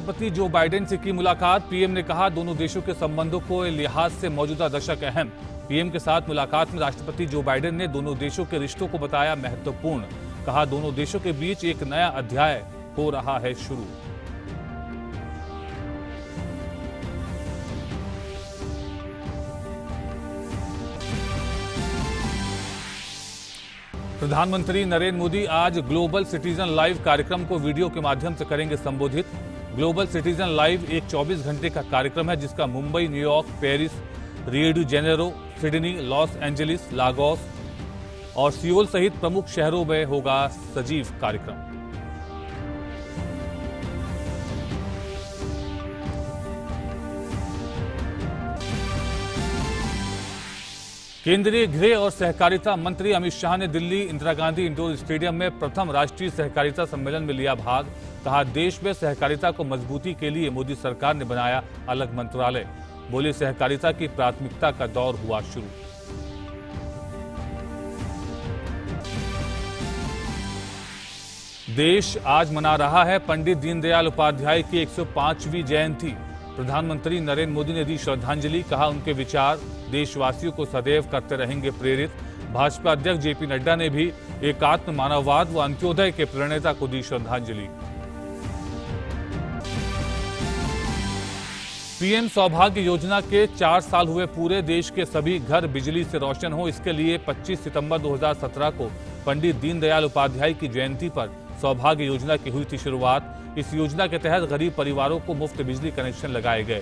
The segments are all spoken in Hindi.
राष्ट्रपति जो बाइडेन से की मुलाकात। पीएम ने कहा दोनों देशों के संबंधों को लिहाज से मौजूदा दशक अहम। पीएम के साथ मुलाकात में राष्ट्रपति जो बाइडेन ने दोनों देशों के रिश्तों को बताया महत्वपूर्ण। कहा दोनों देशों के बीच एक नया अध्याय हो रहा है शुरू। प्रधानमंत्री नरेंद्र मोदी आज ग्लोबल सिटीजन लाइव कार्यक्रम को वीडियो के माध्यम से करेंगे संबोधित। ग्लोबल सिटीजन लाइव एक 24 घंटे का कार्यक्रम है जिसका Mumbai, New York, Paris, Rio de Janeiro, Sydney, Los Angeles, Lagos और सियोल सहित प्रमुख शहरों में होगा सजीव कार्यक्रम। केंद्रीय गृह और सहकारिता मंत्री अमित शाह ने दिल्ली इंदिरा गांधी इंडोर स्टेडियम में प्रथम राष्ट्रीय सहकारिता सम्मेलन में लिया भाग। कहा देश में सहकारिता को मजबूती के लिए मोदी सरकार ने बनाया अलग मंत्रालय। बोले सहकारिता की प्राथमिकता का दौर हुआ शुरू। देश आज मना रहा है पंडित दीनदयाल उपाध्याय की 105वीं जयंती। प्रधानमंत्री नरेंद्र मोदी ने दी श्रद्धांजलि। कहा उनके विचार देशवासियों को सदैव करते रहेंगे प्रेरित। भाजपा अध्यक्ष जेपी नड्डा ने भी एकात्म मानववाद व अंत्योदय के प्रणेता को दी श्रद्धांजलि। पीएम सौभाग्य योजना के 4 साल हुए पूरे। देश के सभी घर बिजली से रोशन हो, इसके लिए 25 सितंबर 2017 को पंडित दीनदयाल उपाध्याय की जयंती पर सौभाग्य योजना की हुई थी शुरुआत। इस योजना के तहत गरीब परिवारों को मुफ्त बिजली कनेक्शन लगाए गए।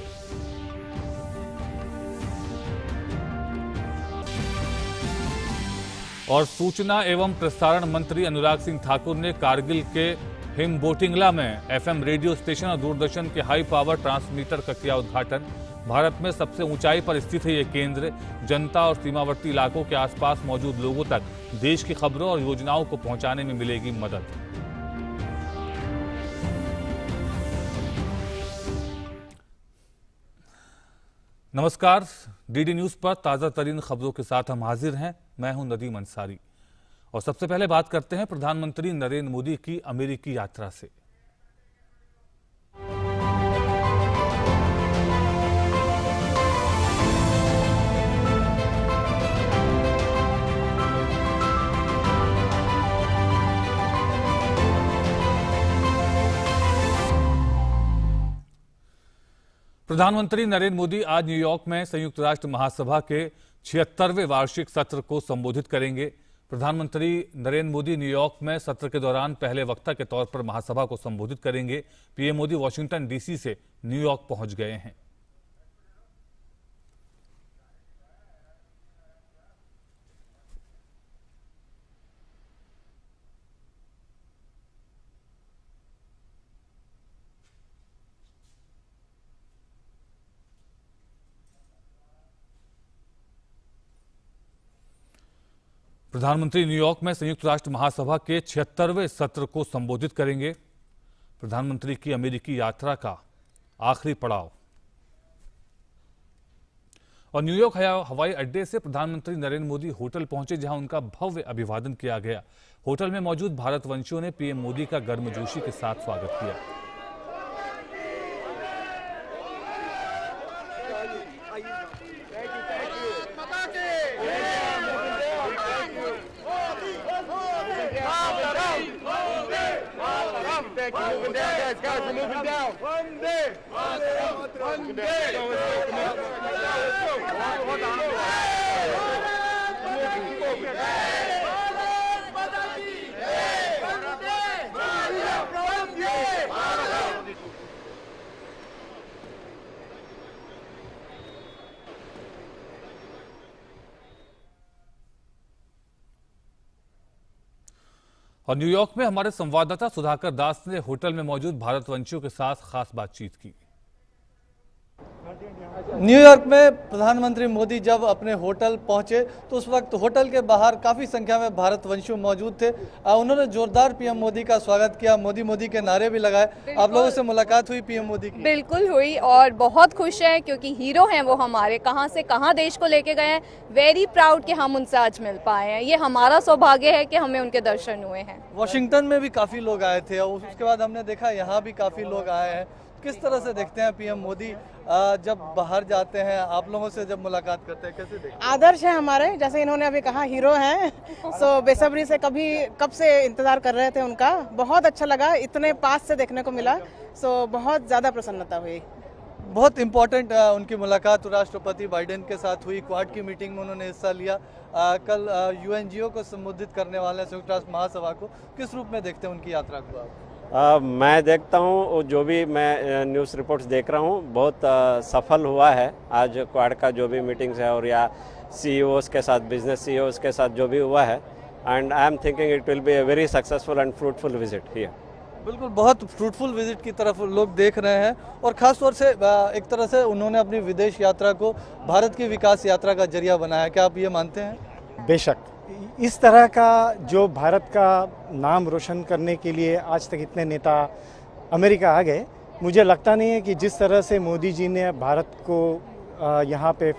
और सूचना एवं प्रसारण मंत्री अनुराग सिंह ठाकुर ने कारगिल के हिमबोटिंगला में एफएम रेडियो स्टेशन और दूरदर्शन के हाई पावर ट्रांसमीटर का किया उद्घाटन। भारत में सबसे ऊंचाई पर स्थित है ये केंद्र। जनता और सीमावर्ती इलाकों के आसपास मौजूद लोगों तक देश की खबरों और योजनाओं को पहुंचाने में मिलेगी मदद। नमस्कार, डीडी न्यूज पर ताजा तरीन खबरों के साथ हम हाजिर हैं। मैं हूं नदीम अंसारी और सबसे पहले बात करते हैं प्रधानमंत्री नरेंद्र मोदी की अमेरिकी यात्रा से। प्रधानमंत्री नरेंद्र मोदी आज न्यूयॉर्क में संयुक्त राष्ट्र महासभा के 76वें वार्षिक सत्र को संबोधित करेंगे। प्रधानमंत्री नरेंद्र मोदी न्यूयॉर्क में सत्र के दौरान पहले वक्ता के तौर पर महासभा को संबोधित करेंगे। पीएम मोदी वॉशिंगटन डीसी से न्यूयॉर्क पहुंच गए हैं। प्रधानमंत्री न्यूयॉर्क में संयुक्त राष्ट्र महासभा के 76वें सत्र को संबोधित करेंगे। प्रधानमंत्री की अमेरिकी यात्रा का आखिरी पड़ाव। और न्यूयॉर्क हवाई अड्डे से प्रधानमंत्री नरेंद्र मोदी होटल पहुंचे जहां उनका भव्य अभिवादन किया गया। होटल में मौजूद भारतवंशियों ने पीएम मोदी का गर्मजोशी के साथ स्वागत किया। Moving down, guys, we're moving down. One day. और न्यूयॉर्क में हमारे संवाददाता सुधाकर दास ने होटल में मौजूद भारतवंशियों के साथ खास बातचीत की। न्यूयॉर्क में प्रधानमंत्री मोदी जब अपने होटल पहुंचे तो उस वक्त होटल के बाहर काफ़ी संख्या में भारतवंशी मौजूद थे। उन्होंने जोरदार पीएम मोदी का स्वागत किया, मोदी मोदी के नारे भी लगाए। आप लोगों से मुलाकात हुई पीएम मोदी की? बिल्कुल हुई और बहुत खुश हैं क्योंकि हीरो हैं वो हमारे, कहां से कहां देश को लेके गए हैं। वेरी प्राउड कि हम उनसे आज मिल पाए हैं। ये हमारा सौभाग्य है कि हमें उनके दर्शन हुए हैं। वॉशिंगटन में भी काफ़ी लोग आए थे और उसके बाद हमने देखा यहाँ भी काफ़ी लोग आए हैं। किस तरह से देखते हैं पीएम मोदी जब बाहर जाते हैं, आप लोगों से जब मुलाकात करते हैं, कैसे देखते हैं? आदर्श है हमारे, जैसे इन्होंने अभी कहा हीरो हैं। सो बेसब्री से कब से इंतजार कर रहे थे उनका। बहुत अच्छा लगा, इतने पास से देखने को मिला। सो बहुत ज़्यादा प्रसन्नता हुई। बहुत इम्पोर्टेंट उनकी मुलाकात राष्ट्रपति बाइडेन के साथ हुई। क्वाड की मीटिंग में उन्होंने हिस्सा लिया। कल यूएनजीओ को संबोधित करने वाले हैं, संयुक्त राष्ट्र महासभा को। किस रूप में देखते हैं उनकी यात्रा को आप? मैं देखता हूँ, जो भी मैं न्यूज़ रिपोर्ट्स देख रहा हूँ, बहुत सफल हुआ है आज क्वाड का जो भी मीटिंग्स है, और या सीईओज़ के साथ, बिजनेस सीईओज़ के साथ जो भी हुआ है। And I am thinking it will be a very successful and fruitful visit here. बिल्कुल, बहुत फ्रूटफुल विजिट की तरफ लोग देख रहे हैं। और ख़ास तौर से एक तरह से उन्होंने अपनी विदेश यात्रा को भारत की विकास यात्रा का जरिया बनाया। क्या आप ये मानते हैं? बेशक, इस तरह का जो भारत का नाम रोशन करने के लिए आज तक इतने नेता अमेरिका आ गए, मुझे लगता नहीं है कि जिस तरह से मोदी जी ने भारत को यहाँ पे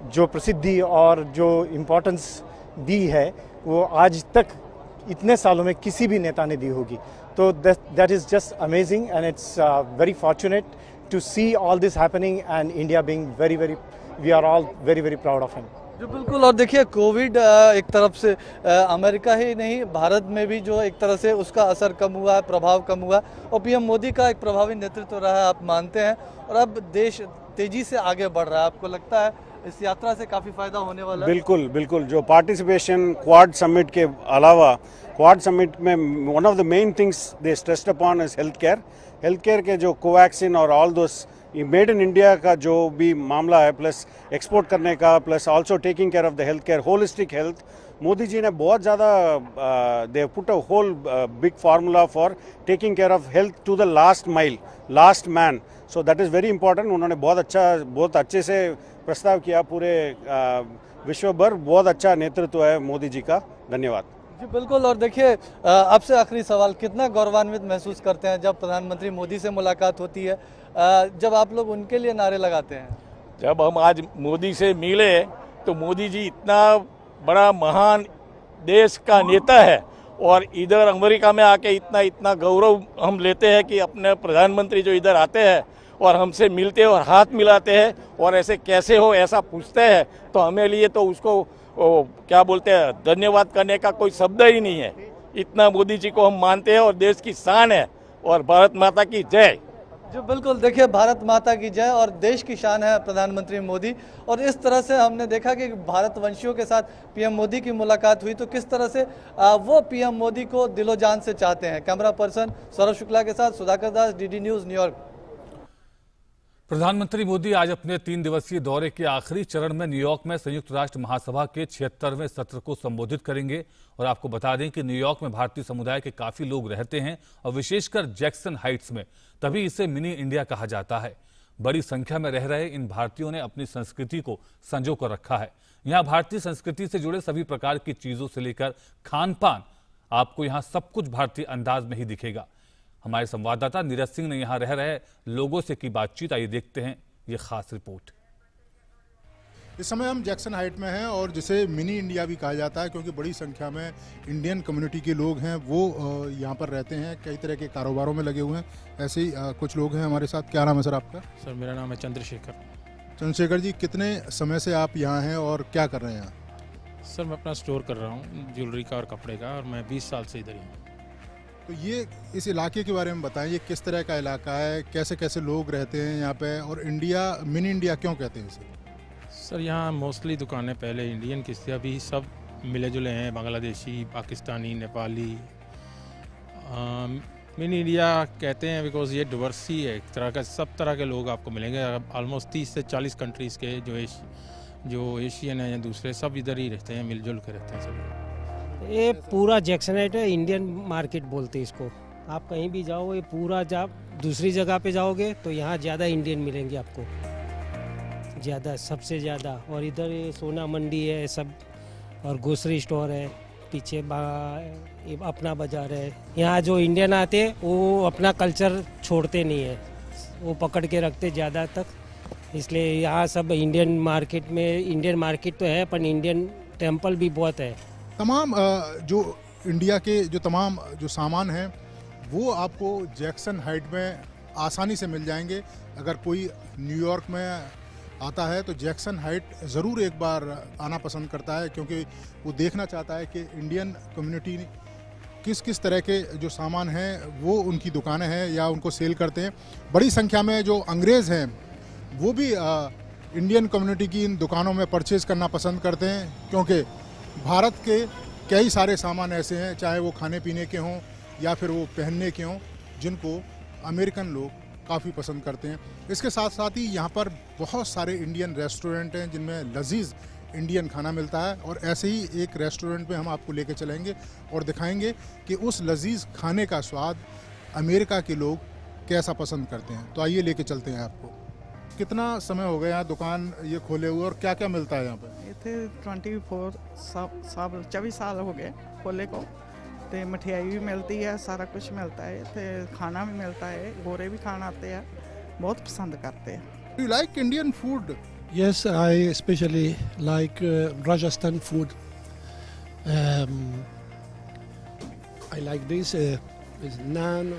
जो प्रसिद्धि और जो इम्पोर्टेंस दी है, वो आज तक इतने सालों में किसी भी नेता ने दी होगी। तो that is just amazing, and it's very fortunate to see all this happening and India being we are all very proud of him. जो बिल्कुल, और देखिए कोविड एक तरफ से अमेरिका ही नहीं, भारत में भी जो एक तरह से उसका असर कम हुआ है, प्रभाव कम हुआ है, और पीएम मोदी का एक प्रभावी नेतृत्व रहा है, आप मानते हैं। और अब देश तेजी से आगे बढ़ रहा है। आपको लगता है इस यात्रा से काफ़ी फायदा होने वाला है? बिल्कुल। जो पार्टिसिपेशन क्वाड समिट के अलावा, क्वाड समिट में one of the main things they stressed upon is health care के जो कोवैक्सीन और all those made in India का जो भी मामला है, प्लस एक्सपोर्ट करने का, plus also taking care of the health care, holistic health. Modi ji ने बहुत ज़्यादा they put a whole big formula for taking care of health to the last mile, last man. So that is very important. उन्होंने बहुत अच्छे से प्रस्ताव किया पूरे विश्व भर। बहुत अच्छा नेतृत्व है मोदी जी का। धन्यवाद जी। बिल्कुल, और देखिए आपसे आखिरी सवाल, कितना गौरवान्वित महसूस करते हैं जब प्रधानमंत्री मोदी से मुलाकात होती है, जब आप लोग उनके लिए नारे लगाते हैं? जब हम आज मोदी से मिले तो मोदी जी इतना बड़ा महान देश का नेता है, और इधर अमेरिका में आके इतना गौरव हम लेते हैं कि अपने प्रधानमंत्री जो इधर आते हैं और हमसे मिलते हैं और हाथ मिलाते हैं और ऐसे कैसे हो ऐसा पूछते हैं, तो हमें लिए तो उसको क्या बोलते हैं, धन्यवाद करने का कोई शब्द ही नहीं है। इतना मोदी जी को हम मानते हैं और देश की शान है। और भारत माता की जय। जो बिल्कुल, देखिए भारत माता की जय और देश की शान है प्रधानमंत्री मोदी। और इस तरह से हमने देखा कि भारतवंशियों के साथ पीएम मोदी की मुलाकात हुई, तो किस तरह से वो पीएम मोदी को दिलो जान से चाहते हैं। कैमरा पर्सन सौरभ शुक्ला के साथ सुधाकर दास, डीडी न्यूज़, न्यूयॉर्क। प्रधानमंत्री मोदी आज अपने 3 दिवसीय दौरे के आखिरी चरण में न्यूयॉर्क में संयुक्त राष्ट्र महासभा के 76वें सत्र को संबोधित करेंगे। और आपको बता दें कि न्यूयॉर्क में भारतीय समुदाय के काफी लोग रहते हैं, और विशेषकर जैक्सन हाइट्स में, तभी इसे मिनी इंडिया कहा जाता है। बड़ी संख्या में रह रहे इन भारतीयों ने अपनी संस्कृति को संजो कर रखा है। यहाँ भारतीय संस्कृति से जुड़े सभी प्रकार की चीजों से लेकर खान पान, आपको यहाँ सब कुछ भारतीय अंदाज में ही दिखेगा। हमारे संवाददाता नीरज सिंह ने यहाँ रह रहे लोगों से की बातचीत। आइए देखते हैं ये खास रिपोर्ट। इस समय हम जैक्सन हाइट में हैं, और जिसे मिनी इंडिया भी कहा जाता है, क्योंकि बड़ी संख्या में इंडियन कम्युनिटी के लोग हैं, वो यहाँ पर रहते हैं, कई तरह के कारोबारों में लगे हुए हैं। ऐसे ही कुछ लोग हैं हमारे साथ। क्या नाम है सर आपका? सर मेरा नाम है चंद्रशेखर जी, कितने समय से आप यहाँ हैं और क्या कर रहे हैं यहाँ? सर मैं अपना स्टोर कर रहा हूँ ज्वेलरी का और कपड़े का, और मैं 20 साल से इधर ही हूँ। तो ये इस इलाके के बारे में बताएं, ये किस तरह का इलाका है, कैसे कैसे लोग रहते हैं यहाँ पे, और इंडिया, मिनी इंडिया क्यों कहते हैं इसे? सर यहाँ मोस्टली दुकानें पहले इंडियन की थी, अभी सब मिले जुले हैं, बांग्लादेशी, पाकिस्तानी, नेपाली। मिनी इंडिया कहते हैं बिकॉज ये डिवर्सिटी है, एक तरह का सब तरह के लोग आपको मिलेंगे। ऑलमोस्ट 30 से 40 कंट्रीज़ के जो एशियन हैं या दूसरे, सब इधर ही रहते हैं, मिलजुल के रहते हैं सभी। ये पूरा जैक्सन हाइट है, इंडियन मार्केट बोलते हैं इसको। आप कहीं भी जाओ, ये पूरा जब दूसरी जगह पे जाओगे तो यहाँ ज़्यादा इंडियन मिलेंगे आपको, ज़्यादा, सबसे ज़्यादा। और इधर ये सोना मंडी है सब, और ग्रोसरी स्टोर है पीछे, अपना बाज़ार है। यहाँ जो इंडियन आते हैं वो अपना कल्चर छोड़ते नहीं है, वो पकड़ के रखते ज़्यादा तक, इसलिए यहाँ सब इंडियन मार्केट तो है, पर इंडियन टेम्पल भी बहुत है। तमाम जो इंडिया के जो तमाम जो सामान हैं वो आपको जैक्सन हाइट में आसानी से मिल जाएंगे। अगर कोई न्यूयॉर्क में आता है तो जैक्सन हाइट ज़रूर एक बार आना पसंद करता है, क्योंकि वो देखना चाहता है कि इंडियन कम्युनिटी किस किस तरह के जो सामान हैं वो उनकी दुकानें हैं या उनको सेल करते हैं। बड़ी संख्या में जो अंग्रेज़ हैं वो भी इंडियन कम्युनिटी की इन दुकानों में परचेज़ करना पसंद करते हैं, क्योंकि भारत के कई सारे सामान ऐसे हैं, चाहे वो खाने पीने के हों या फिर वो पहनने के हों, जिनको अमेरिकन लोग काफ़ी पसंद करते हैं। इसके साथ साथ ही यहाँ पर बहुत सारे इंडियन रेस्टोरेंट हैं जिनमें लजीज इंडियन खाना मिलता है, और ऐसे ही एक रेस्टोरेंट में हम आपको लेके चलेंगे और दिखाएंगे कि उस लजीज खाने का स्वाद अमेरिका के लोग कैसा पसंद करते हैं। तो आइए लेके चलते हैं आपको। कितना समय हो गया यहाँ दुकान ये खोले हुए और क्या क्या मिलता है यहाँ पे? इतने 24 साल हो गए खोले को, तो मिठाई भी मिलती है, सारा कुछ मिलता है, तो खाना भी मिलता है, गोरे भी खाना आते हैं, बहुत पसंद करते हैं। You like Indian food? Yes, I especially like Rajasthan food. I like this is naan,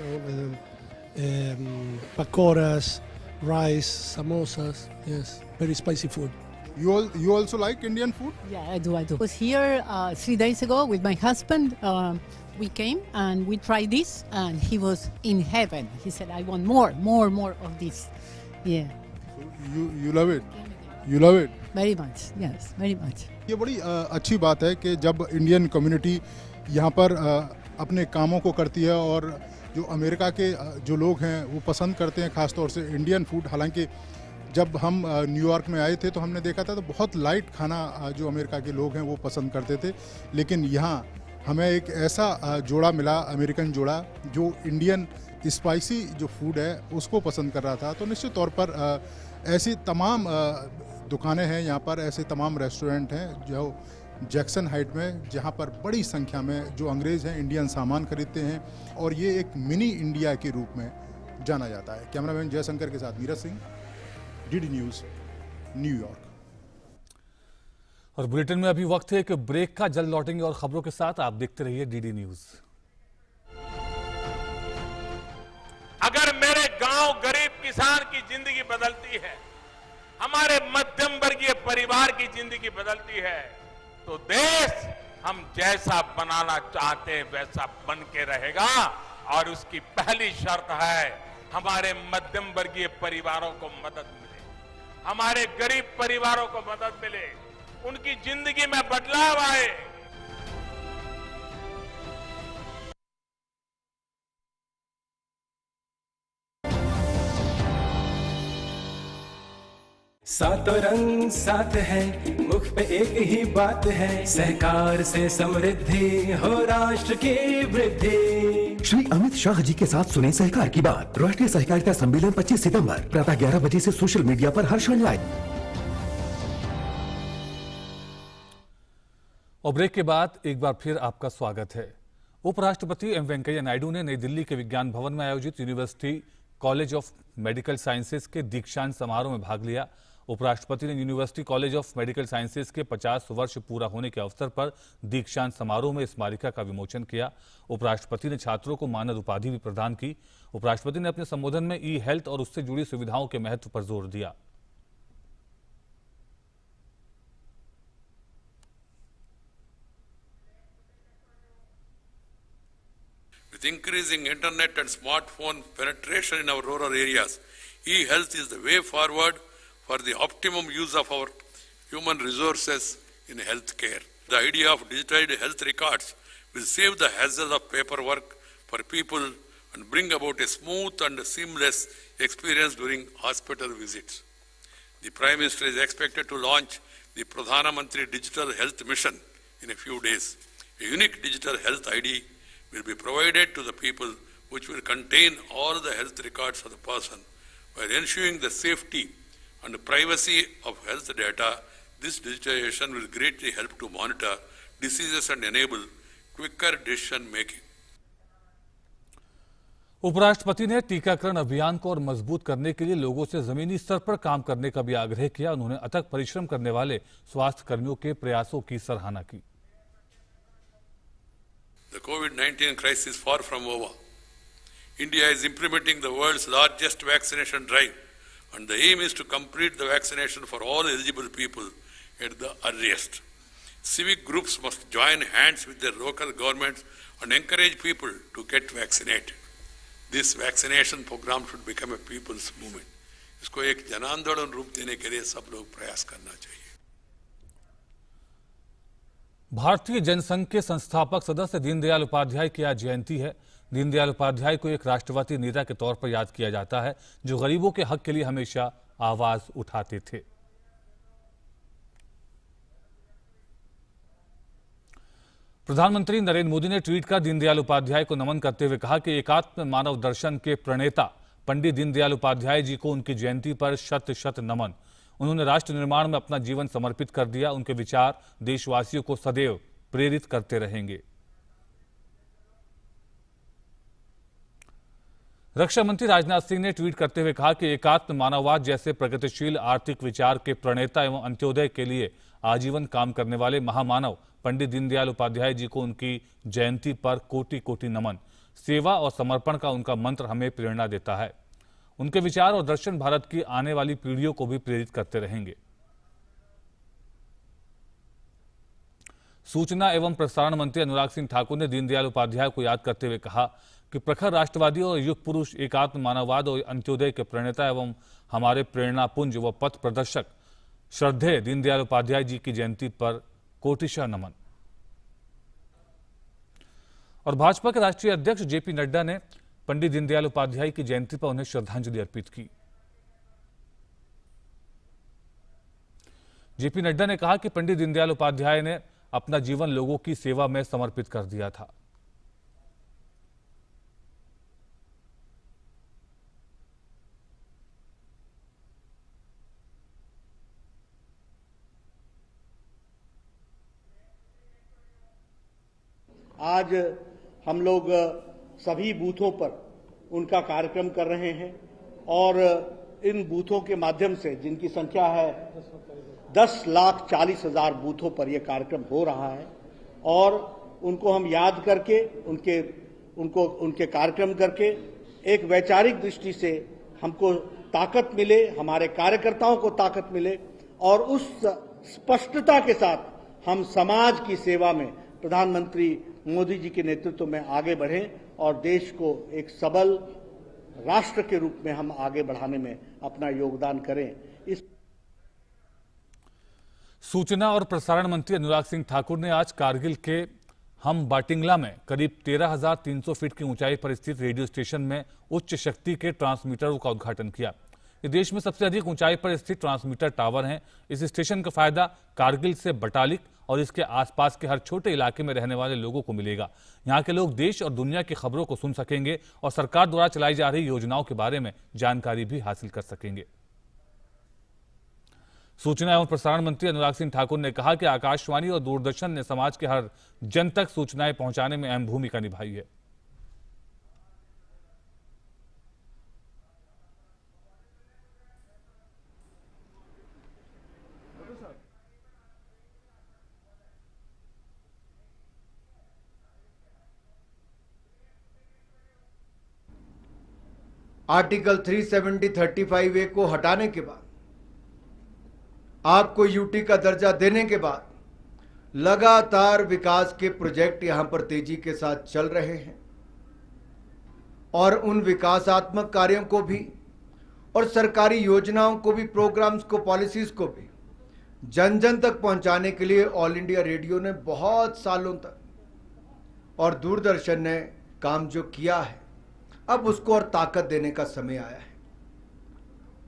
pakoras, rice, samosas. Yes, very spicy food. You also like Indian food? Yeah, I do. I was here 3 days ago with my husband. We came and we tried this, and he was in heaven. He said, "I want more of this." Yeah. So you love it. You love it. Very much. Yes, very much. ये बड़ी अच्छी बात है कि जब इंडियन कम्युनिटी यहाँ पर अपने कामों को करती है, और जो अमेरिका के जो लोग हैं वो पसंद करते हैं ख़ास तौर से इंडियन फूड। हालांकि जब हम न्यूयॉर्क में आए थे तो हमने देखा था तो बहुत लाइट खाना जो अमेरिका के लोग हैं वो पसंद करते थे, लेकिन यहाँ हमें एक ऐसा जोड़ा मिला, अमेरिकन जोड़ा, जो इंडियन स्पाइसी जो फूड है उसको पसंद कर रहा था। तो निश्चित तौर पर ऐसी तमाम दुकानें हैं यहाँ पर, ऐसे तमाम रेस्टोरेंट हैं जो जैक्सन हाइट में, जहाँ पर बड़ी संख्या में जो अंग्रेज़ हैं इंडियन सामान खरीदते हैं, और ये एक मिनी इंडिया के रूप में जाना जाता है। कैमरामैन जयशंकर के साथ Neeraj Singh, DD news, New York. और बुलेटिन में अभी वक्त है एक ब्रेक का। जल्द लौटेंगे और खबरों के साथ। आप देखते रहिए डीडी न्यूज़। अगर मेरे गांव गरीब किसान की जिंदगी बदलती है, हमारे मध्यम वर्गीय परिवार की जिंदगी बदलती है, तो देश हम जैसा बनाना चाहते हैं वैसा बन के रहेगा। और उसकी पहली शर्त है हमारे मध्यम वर्गीय परिवारों को मदद मिले, हमारे गरीब परिवारों को मदद मिले, उनकी जिंदगी में बदलाव आए। सातों रंग साथ है, मुख पे एक ही बात है, सहकार से समृद्धि हो राष्ट्र की वृद्धि। श्री अमित शाह जी के साथ सुने सहकार की बात। राष्ट्रीय सहकारिता सम्मेलन 25 सितंबर प्रातः 11 बजे से सोशल मीडिया पर हर शनिवार। और ब्रेक के बाद एक बार फिर आपका स्वागत है। उपराष्ट्रपति एम वेंकैया नायडू ने नई दिल्ली के विज्ञान भवन में आयोजित university college of medical sciences के दीक्षांत समारोह में भाग लिया। उपराष्ट्रपति ने university college of medical sciences के 50 वर्ष पूरा होने के अवसर पर दीक्षांत समारोह में स्मारिका का विमोचन किया। उपराष्ट्रपति ने छात्रों को मानद उपाधि भी प्रदान की। उपराष्ट्रपति ने अपने संबोधन में ई हेल्थ और उससे जुड़ी सुविधाओं के महत्व पर जोर दिया। With increasing internet and smartphone penetration in our rural areas, e-health is the way forward for the optimum use of our human resources in healthcare. The idea of digitized health records will save the hassle of paperwork for people and bring about a smooth and seamless experience during hospital visits. The Prime Minister is expected to launch the Pradhana Mantri Digital Health Mission in a few days. A unique digital health ID will be provided to the people, which will contain all the health records of the person. While ensuring the safety and the privacy of health data, this digitization will greatly help to monitor diseases and enable quicker decision making. उपराष्ट्रपति ने टीकाकरण अभियान को और मजबूत करने के लिए लोगों से जमीनी स्तर पर काम करने का भी आग्रह किया। उन्होंने अथक परिश्रम करने वाले स्वास्थ्य कर्मियों के प्रयासों की सराहना की। The COVID-19 crisis is far from over. India is implementing the world's largest vaccination drive, and the aim is to complete the vaccination for all eligible people at the earliest. Civic groups must join hands with their local governments and encourage people to get vaccinated. This vaccination program should become a people's movement. इसको एक जन आंदोलन रूप देने के लिए सब लोग प्रयास करना चाहिए। भारतीय जनसंघ के संस्थापक सदस्य दीनदयाल उपाध्याय की आज जयंती है। दीनदयाल उपाध्याय को एक राष्ट्रवादी नेता के तौर पर याद किया जाता है, जो गरीबों के हक के लिए हमेशा आवाज उठाते थे। प्रधानमंत्री नरेंद्र मोदी ने ट्वीट कर दीनदयाल उपाध्याय को नमन करते हुए कहा कि एकात्म मानव दर्शन के प्रणेता पंडित दीनदयाल उपाध्याय जी को उनकी जयंती पर शत शत नमन। उन्होंने राष्ट्र निर्माण में अपना जीवन समर्पित कर दिया। उनके विचार देशवासियों को सदैव प्रेरित करते रहेंगे। रक्षा मंत्री राजनाथ सिंह ने ट्वीट करते हुए कहा कि एकात्म मानववाद जैसे प्रगतिशील आर्थिक विचार के प्रणेता एवं अंत्योदय के लिए आजीवन काम करने वाले महामानव पंडित दीनदयाल उपाध्याय जी को उनकी जयंती पर कोटि कोटि नमन। सेवा और समर्पण का उनका मंत्र हमें प्रेरणा देता है। उनके विचार और दर्शन भारत की आने वाली पीढ़ियों को भी प्रेरित करते रहेंगे। सूचना एवं प्रसारण मंत्री अनुराग सिंह ठाकुर ने दीनदयाल उपाध्याय को याद करते हुए कहा कि प्रखर राष्ट्रवादी और युग पुरुष, एकात्म मानववाद और अंत्योदय के प्रणेता एवं हमारे प्रेरणा पुंज व पथ प्रदर्शक श्रद्धेय दीनदयाल उपाध्याय जी की जयंती पर कोटिशः नमन। और भाजपा के राष्ट्रीय अध्यक्ष जेपी नड्डा ने पंडित दीनदयाल उपाध्याय की जयंती पर उन्हें श्रद्धांजलि अर्पित की। जेपी नड्डा ने कहा कि पंडित दीनदयाल उपाध्याय ने अपना जीवन लोगों की सेवा में समर्पित कर दिया था। आज हम लोग सभी बूथों पर उनका कार्यक्रम कर रहे हैं और इन बूथों के माध्यम से, जिनकी संख्या है 10,40,000 बूथों पर यह कार्यक्रम हो रहा है, और उनको हम याद करके उनके कार्यक्रम करके एक वैचारिक दृष्टि से हमको ताकत मिले, हमारे कार्यकर्ताओं को ताकत मिले और उस स्पष्टता के साथ हम समाज की सेवा में प्रधानमंत्री मोदी जी के नेतृत्व में आगे बढ़ें और देश को एक सबल राष्ट्र के रूप में हम आगे बढ़ाने में अपना योगदान करें। इस सूचना और प्रसारण मंत्री अनुराग सिंह ठाकुर ने आज कारगिल के हम बाटिंगला में करीब 13,300 फीट की ऊंचाई पर स्थित रेडियो स्टेशन में उच्च शक्ति के ट्रांसमीटरों का उद्घाटन किया। ये देश में सबसे अधिक ऊंचाई पर स्थित ट्रांसमीटर टावर हैं। इस स्टेशन का फायदा कारगिल से बटालिक और इसके आसपास के हर छोटे इलाके में रहने वाले लोगों को मिलेगा। यहाँ के लोग देश और दुनिया की खबरों को सुन सकेंगे और सरकार द्वारा चलाई जा रही योजनाओं के बारे में जानकारी भी हासिल कर सकेंगे। सूचना एवं प्रसारण मंत्री अनुराग सिंह ठाकुर ने कहा कि आकाशवाणी और दूरदर्शन ने समाज के हर जन तक सूचनाएं पहुंचाने में अहम भूमिका निभाई है। आर्टिकल 370(35)(a) को हटाने के बाद, आपको यूटी का दर्जा देने के बाद लगातार विकास के प्रोजेक्ट यहां पर तेजी के साथ चल रहे हैं और उन विकासात्मक कार्यों को भी और सरकारी योजनाओं को भी, प्रोग्राम्स को, पॉलिसीज को भी जन जन तक पहुंचाने के लिए ऑल इंडिया रेडियो ने बहुत सालों तक और दूरदर्शन ने काम जो किया है, अब उसको और ताकत देने का समय आया है।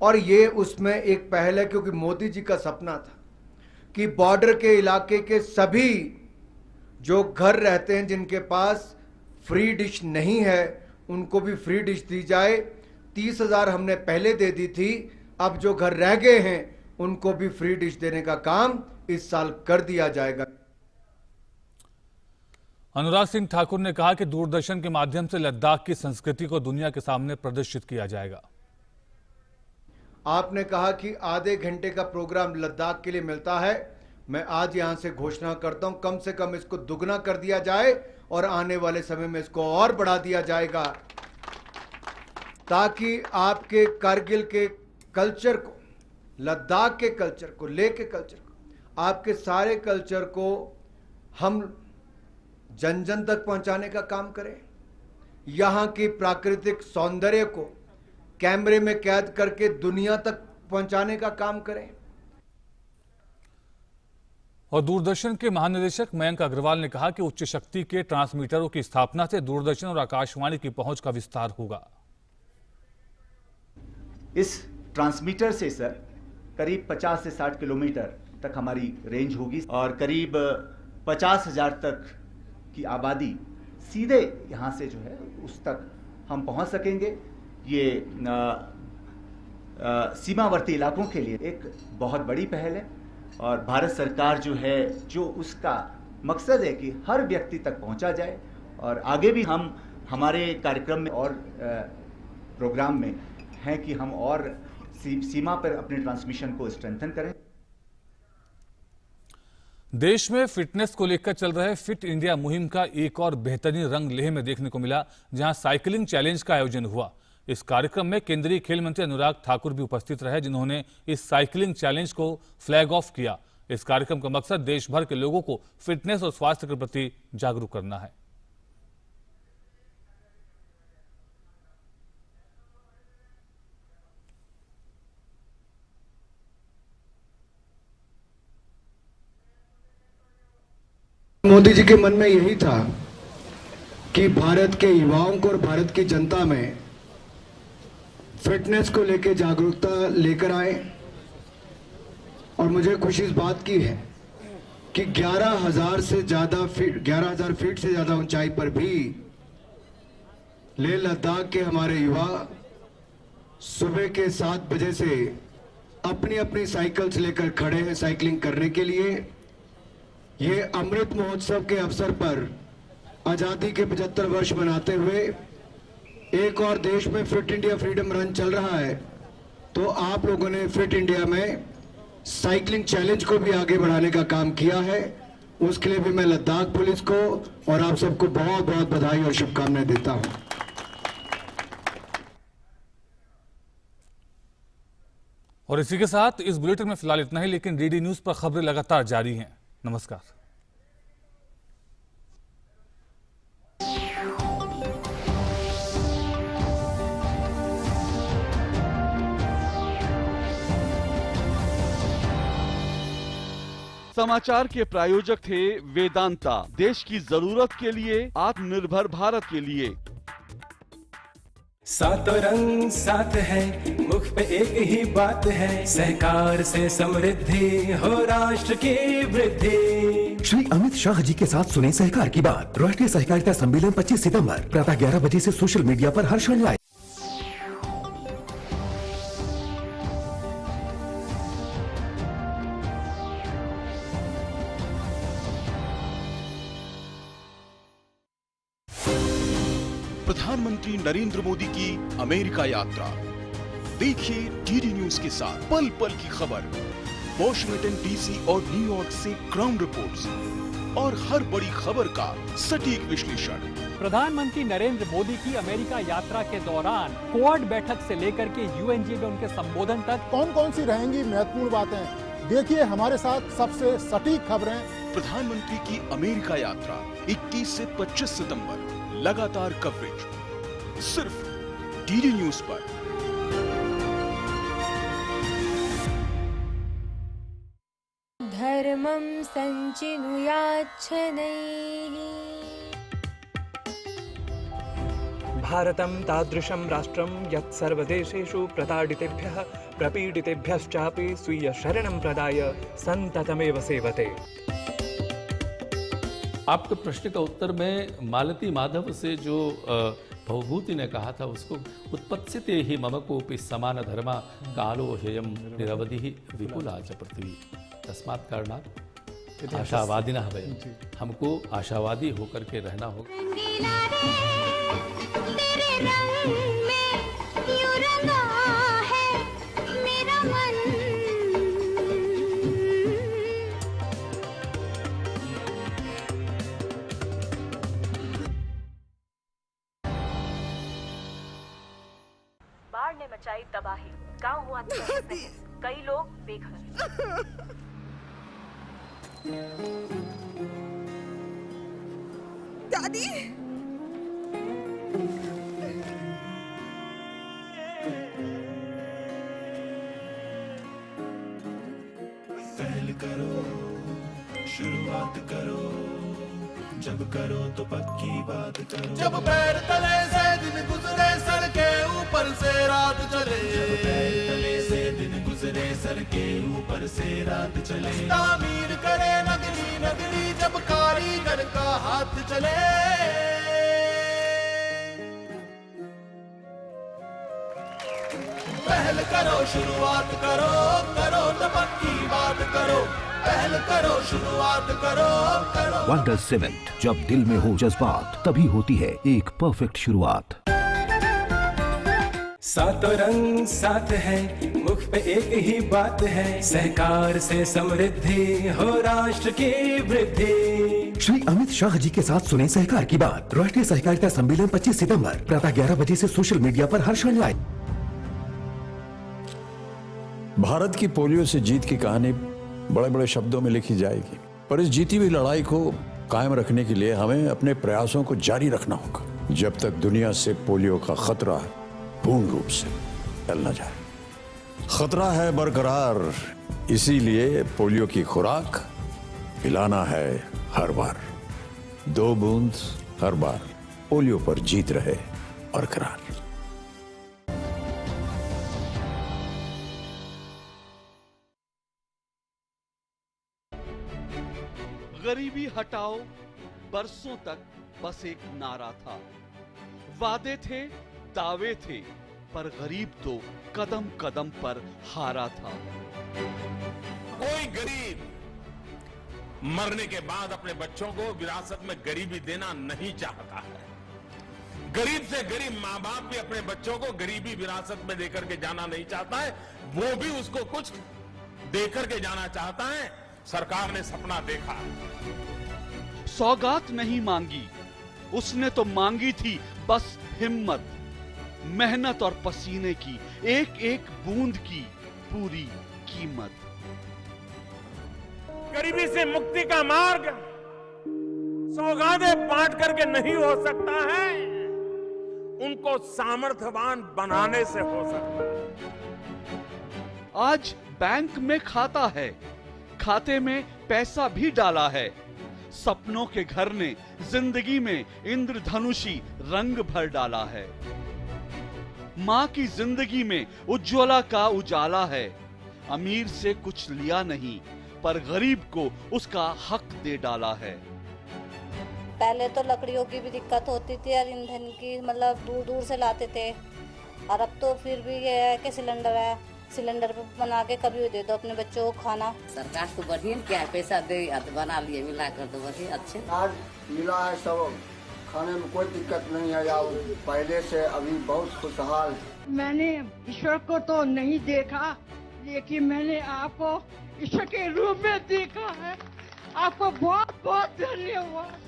और ये उसमें एक पहल है, क्योंकि मोदी जी का सपना था कि बॉर्डर के इलाके के सभी जो घर रहते हैं जिनके पास फ्री डिश नहीं है, उनको भी फ्री डिश दी जाए। 30,000 हमने पहले दे दी थी, अब जो घर रह गए हैं उनको भी फ्री डिश देने का काम इस साल कर दिया जाएगा। अनुराग सिंह ठाकुर ने कहा कि दूरदर्शन के माध्यम से लद्दाख की संस्कृति को दुनिया के सामने प्रदर्शित किया जाएगा। आपने कहा कि आधे घंटे का प्रोग्राम लद्दाख के लिए मिलता है। मैं आज यहां से घोषणा करता हूं, कम से कम इसको दुगना कर दिया जाए और आने वाले समय में इसको और बढ़ा दिया जाएगा। ताकि आपके कारगिल के कल्चर को, लद्दाख के कल्चर को, लेह के कल्चर को, आपके सारे कल्चर को हम जन जन तक पहुंचाने का काम करें। यहाँ की प्राकृतिक सौंदर्य को कैमरे में कैद करके दुनिया तक पहुंचाने का काम करें। और दूरदर्शन के महानिदेशक मयंक अग्रवाल ने कहा कि उच्च शक्ति के ट्रांसमीटरों की स्थापना से दूरदर्शन और आकाशवाणी की पहुंच का विस्तार होगा। इस ट्रांसमीटर से सर करीब 50 से 60 किलोमीटर तक हमारी रेंज होगी और करीब 50,000 तक की आबादी सीधे यहाँ से जो है उस तक हम पहुँच सकेंगे। ये सीमावर्ती इलाकों के लिए एक बहुत बड़ी पहल है और भारत सरकार जो है, जो उसका मकसद है कि हर व्यक्ति तक पहुँचा जाए। और आगे भी हम हमारे कार्यक्रम में और प्रोग्राम में हैं कि हम और सीमा पर अपने ट्रांसमिशन को स्ट्रेंथन करें। देश में फिटनेस को लेकर चल रहे फिट इंडिया मुहिम का एक और बेहतरीन रंग लेह में देखने को मिला, जहां साइकिलिंग चैलेंज का आयोजन हुआ। इस कार्यक्रम में केंद्रीय खेल मंत्री अनुराग ठाकुर भी उपस्थित रहे, जिन्होंने इस साइकिलिंग चैलेंज को फ्लैग ऑफ किया। इस कार्यक्रम का मकसद देश भर के लोगों को फिटनेस और स्वास्थ्य के प्रति जागरूक करना है। मोदी जी के मन में यही था कि भारत के युवाओं को और भारत की जनता में फिटनेस को लेकर जागरूकता लेकर आए। और मुझे खुशी इस बात की है कि 11,000 फीट से ज्यादा ऊंचाई पर भी लेह लद्दाख के हमारे युवा सुबह के 7 बजे से अपनी अपनी साइकिल्स लेकर खड़े हैं साइकिलिंग करने के लिए। ये अमृत महोत्सव के अवसर पर आजादी के 75 वर्ष मनाते हुए एक और देश में फिट इंडिया फ्रीडम रन चल रहा है, तो आप लोगों ने फिट इंडिया में साइकिलिंग चैलेंज को भी आगे बढ़ाने का काम किया है। उसके लिए भी मैं लद्दाख पुलिस को और आप सबको बहुत बहुत बधाई और शुभकामनाएं देता हूं। और इसी के साथ इस बुलेटिन में फिलहाल इतना ही, लेकिन डीडी न्यूज पर खबरें लगातार जारी हैं। नमस्कार। समाचार के प्रायोजक थे वेदांता, देश की जरूरत के लिए, आत्मनिर्भर भारत के लिए। सातों रंग साथ है, मुख पे एक ही बात है, सहकार से समृद्धि हो राष्ट्र की वृद्धि। श्री अमित शाह जी के साथ सुने सहकार की बात। राष्ट्रीय सहकारिता सम्मेलन 25 सितंबर प्रातः 11 बजे से सोशल मीडिया पर हर क्षण लाइव। प्रधानमंत्री नरेंद्र मोदी की अमेरिका यात्रा। देखिए डीडी न्यूज के साथ पल पल की खबर, वॉशिंगटन डीसी और न्यूयॉर्क से ग्राउंड रिपोर्ट्स और हर बड़ी खबर का सटीक विश्लेषण। प्रधानमंत्री नरेंद्र मोदी की अमेरिका यात्रा के दौरान क्वाड बैठक से लेकर के यूएनजी में उनके संबोधन तक कौन कौन सी रहेंगी महत्वपूर्ण बातें, देखिए हमारे साथ सबसे सटीक खबरें। प्रधानमंत्री की अमेरिका यात्रा 21 से 25 सितंबर, लगातार कवरेज सिर्फ डीडी न्यूज पर। धर्मं संचिनुयात् शनैः। भारतं तादृशं राष्ट्रं यत् सर्वदेशेषु प्रताडितेभ्यः प्रपीडितेभ्यश्चापि स्वीय शरणं प्रदाय सन्ततमेव सेवते। आपके प्रश्न का उत्तर में मालती माधव से जो भवभूति ने कहा था, उसको उत्पत्सिते ही मम कोपि समान धर्मा कालो ह्ययं निरवधि विपुला च पृथ्वी। तस्मात् कारणात् आशावादिनः वयं, हमको आशावादी होकर के रहना होगा। गांव हुआ कई लोग बेघर। दादी पहल करो, शुरुआत करो, जब करो तो पक्की बात करो। जब पैर तले से दिन गुजरे सर के ऊपर से रात चले, जब पैर तले से दिन गुजरे सर के ऊपर से रात चले। तामीर करे नगरी नगरी जब कारीगर का हाथ चले। पहल करो, शुरुआत करो, करो तो पक्की बात करो। पहल करो, शुरुआत करो, करो। वंडर सीमेंट, जब दिल में हो जज्बात तभी होती है एक परफेक्ट शुरुआत। सातों रंग साथ है, मुख पे एक ही बात है, सहकार से समृद्धि हो राष्ट्र की वृद्धि। श्री अमित शाह जी के साथ सुने सहकार की बात। राष्ट्रीय सहकारिता सम्मेलन 25 सितंबर प्रातः 11 बजे से सोशल मीडिया पर हर क्षण लाइव। भारत की पोलियो से जीत की कहानी बड़े बड़े शब्दों में लिखी जाएगी, पर इस जीती हुई लड़ाई को कायम रखने के लिए हमें अपने प्रयासों को जारी रखना होगा जब तक दुनिया से पोलियो का खतरा पूर्ण रूप से टल न जाए। खतरा है बरकरार, इसीलिए पोलियो की खुराक पिलाना है हर बार। 2 बूंद हर बार, पोलियो पर जीत रहे बरकरार। गरीबी हटाओ बरसों तक बस एक नारा था। वादे थे, दावे थे, पर गरीब तो कदम कदम पर हारा था। कोई गरीब मरने के बाद अपने बच्चों को विरासत में गरीबी देना नहीं चाहता है। गरीब से गरीब माँ बाप भी अपने बच्चों को गरीबी विरासत में देकर के जाना नहीं चाहता है, वो भी उसको कुछ देकर के जाना चाहता है। सरकार ने सपना देखा, सौगात नहीं मांगी, उसने तो मांगी थी बस हिम्मत, मेहनत और पसीने की एक एक बूंद की पूरी कीमत। गरीबी से मुक्ति का मार्ग सौगातें बांट करके नहीं हो सकता है, उनको सामर्थ्यवान बनाने से हो सकता है। आज बैंक में खाता है, खाते में पैसा भी डाला है। सपनों के घर ने जिंदगी में इंद्रधनुषी रंग भर डाला है। माँ की जिंदगी में उज्ज्वला का उजाला है। अमीर से कुछ लिया नहीं, पर गरीब को उसका हक दे डाला है। पहले तो लकड़ियों की भी दिक्कत होती थी और ईंधन की, मतलब दूर दूर से लाते थे, और अब तो फिर भी ये है कि सिलेंडर है, सिलेंडर पे बना के कभी दे दो अपने बच्चों को खाना। सरकार तो बढ़िया क्या है, पैसा दे बना लिए मिला कर तो बढ़िया अच्छे मिला है, सब खाने में कोई दिक्कत नहीं है, या पहले से अभी बहुत खुशहाल। मैंने ईश्वर को तो नहीं देखा, लेकिन मैंने आपको ईश्वर के रूप में देखा है। आपको बहुत बहुत धन्यवाद।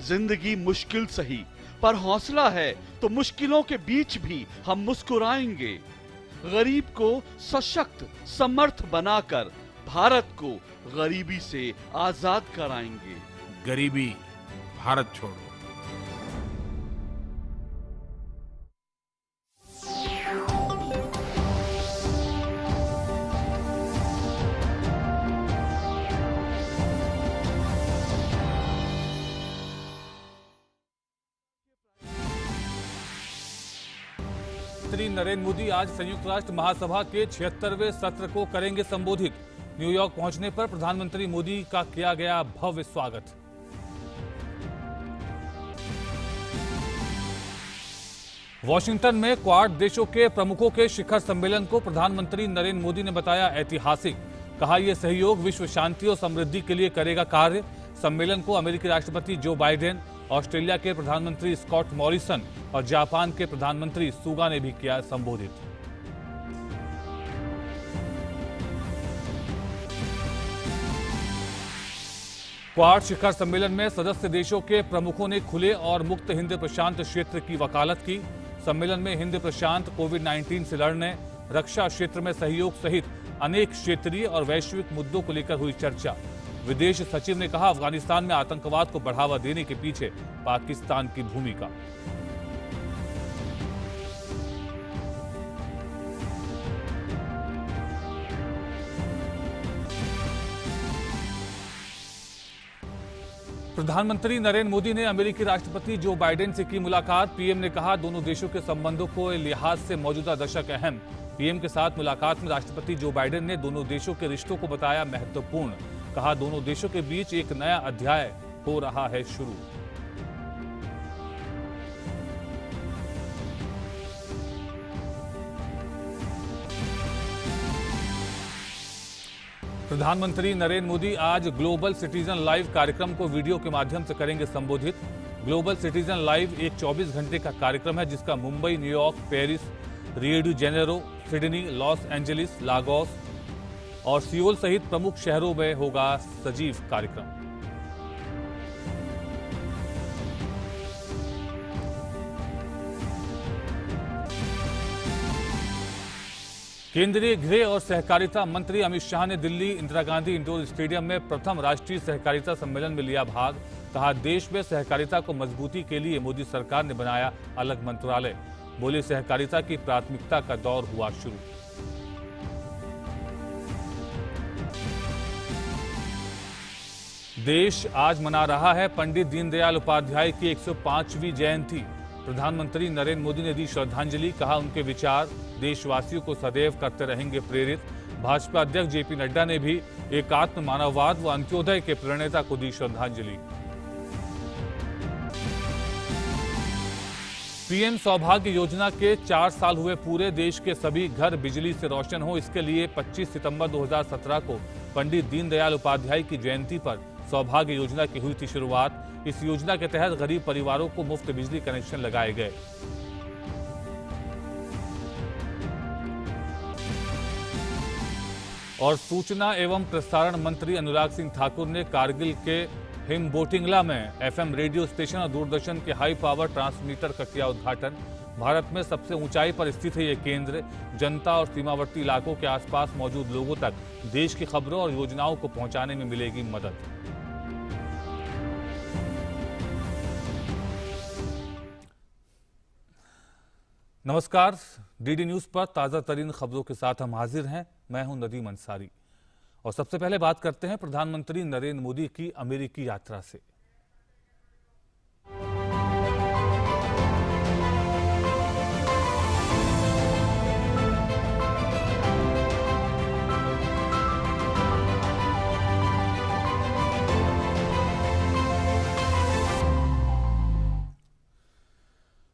जिंदगी मुश्किल सही, पर हौसला है तो मुश्किलों के बीच भी हम मुस्कुराएंगे। गरीब को सशक्त समर्थ बनाकर भारत को गरीबी से आजाद कराएंगे। गरीबी भारत छोड़ो। नरेंद्र मोदी आज संयुक्त राष्ट्र महासभा के 76वें सत्र को करेंगे संबोधित। न्यूयॉर्क पहुंचने पर प्रधानमंत्री मोदी का किया गया भव्य स्वागत। वॉशिंगटन में क्वाड देशों के प्रमुखों के शिखर सम्मेलन को प्रधानमंत्री नरेंद्र मोदी ने बताया ऐतिहासिक। कहा यह सहयोग विश्व शांति और समृद्धि के लिए करेगा कार्य। सम्मेलन को अमेरिकी राष्ट्रपति जो बाइडेन, ऑस्ट्रेलिया के प्रधानमंत्री स्कॉट मॉरिसन और जापान के प्रधानमंत्री सुगा ने भी किया संबोधित। क्वाड शिखर सम्मेलन में सदस्य देशों के प्रमुखों ने खुले और मुक्त हिंद प्रशांत क्षेत्र की वकालत की। सम्मेलन में हिंद प्रशांत, कोविड-19 से लड़ने, रक्षा क्षेत्र में सहयोग सहित अनेक क्षेत्रीय और वैश्विक मुद्दों को लेकर हुई चर्चा। विदेश सचिव ने कहा, अफगानिस्तान में आतंकवाद को बढ़ावा देने के पीछे पाकिस्तान की भूमिका। प्रधानमंत्री नरेंद्र मोदी ने अमेरिकी राष्ट्रपति जो बाइडेन से की मुलाकात। पीएम ने कहा, दोनों देशों के संबंधों को लिहाज से मौजूदा दशक अहम। पीएम के साथ मुलाकात में राष्ट्रपति जो बाइडेन ने दोनों देशों के रिश्तों को बताया महत्वपूर्ण। कहा, दोनों देशों के बीच एक नया अध्याय हो रहा है शुरू। प्रधानमंत्री नरेंद्र मोदी आज ग्लोबल सिटीजन लाइव कार्यक्रम को वीडियो के माध्यम से करेंगे संबोधित। ग्लोबल सिटीजन लाइव एक 24 घंटे का कार्यक्रम है जिसका Mumbai, New York, Paris, Rio de Janeiro, Sydney, Los Angeles, Lagos और सियोल सहित प्रमुख शहरों में होगा सजीव कार्यक्रम। केंद्रीय गृह और सहकारिता मंत्री अमित शाह ने दिल्ली इंदिरा गांधी इंडोर स्टेडियम में प्रथम राष्ट्रीय सहकारिता सम्मेलन में लिया भाग। कहा, देश में सहकारिता को मजबूती के लिए मोदी सरकार ने बनाया अलग मंत्रालय। बोले, सहकारिता की प्राथमिकता का दौर हुआ शुरू। देश आज मना रहा है पंडित दीनदयाल उपाध्याय की 105वीं जयंती। प्रधानमंत्री नरेंद्र मोदी ने दी श्रद्धांजलि। कहा, उनके विचार देशवासियों को सदैव करते रहेंगे प्रेरित। भाजपा अध्यक्ष जेपी नड्डा ने भी एकात्म मानववाद व अंत्योदय के प्रणेता को दी श्रद्धांजलि। पीएम सौभाग्य योजना के 4 साल हुए पूरे। देश के सभी घर बिजली से रोशन हो, इसके लिए 25 सितंबर 2017 को पंडित दीनदयाल उपाध्याय की जयंती पर सौभाग्य योजना की हुई थी शुरुआत। इस योजना के तहत गरीब परिवारों को मुफ्त बिजली कनेक्शन लगाए गए। और सूचना एवं प्रसारण मंत्री अनुराग सिंह ठाकुर ने कारगिल के हिमबोटिंगला में एफएम रेडियो स्टेशन और दूरदर्शन के हाई पावर ट्रांसमीटर का किया उद्घाटन। भारत में सबसे ऊंचाई पर स्थित है ये केंद्र। जनता और सीमावर्ती इलाकों के आसपास मौजूद लोगों तक देश की खबरों और योजनाओं को पहुंचाने में मिलेगी मदद। नमस्कार, डीडी न्यूज पर ताजा तरीन खबरों के साथ हम हाजिर हैं। मैं हूं नदीम अंसारी और सबसे पहले बात करते हैं प्रधानमंत्री नरेंद्र मोदी की अमेरिकी यात्रा से।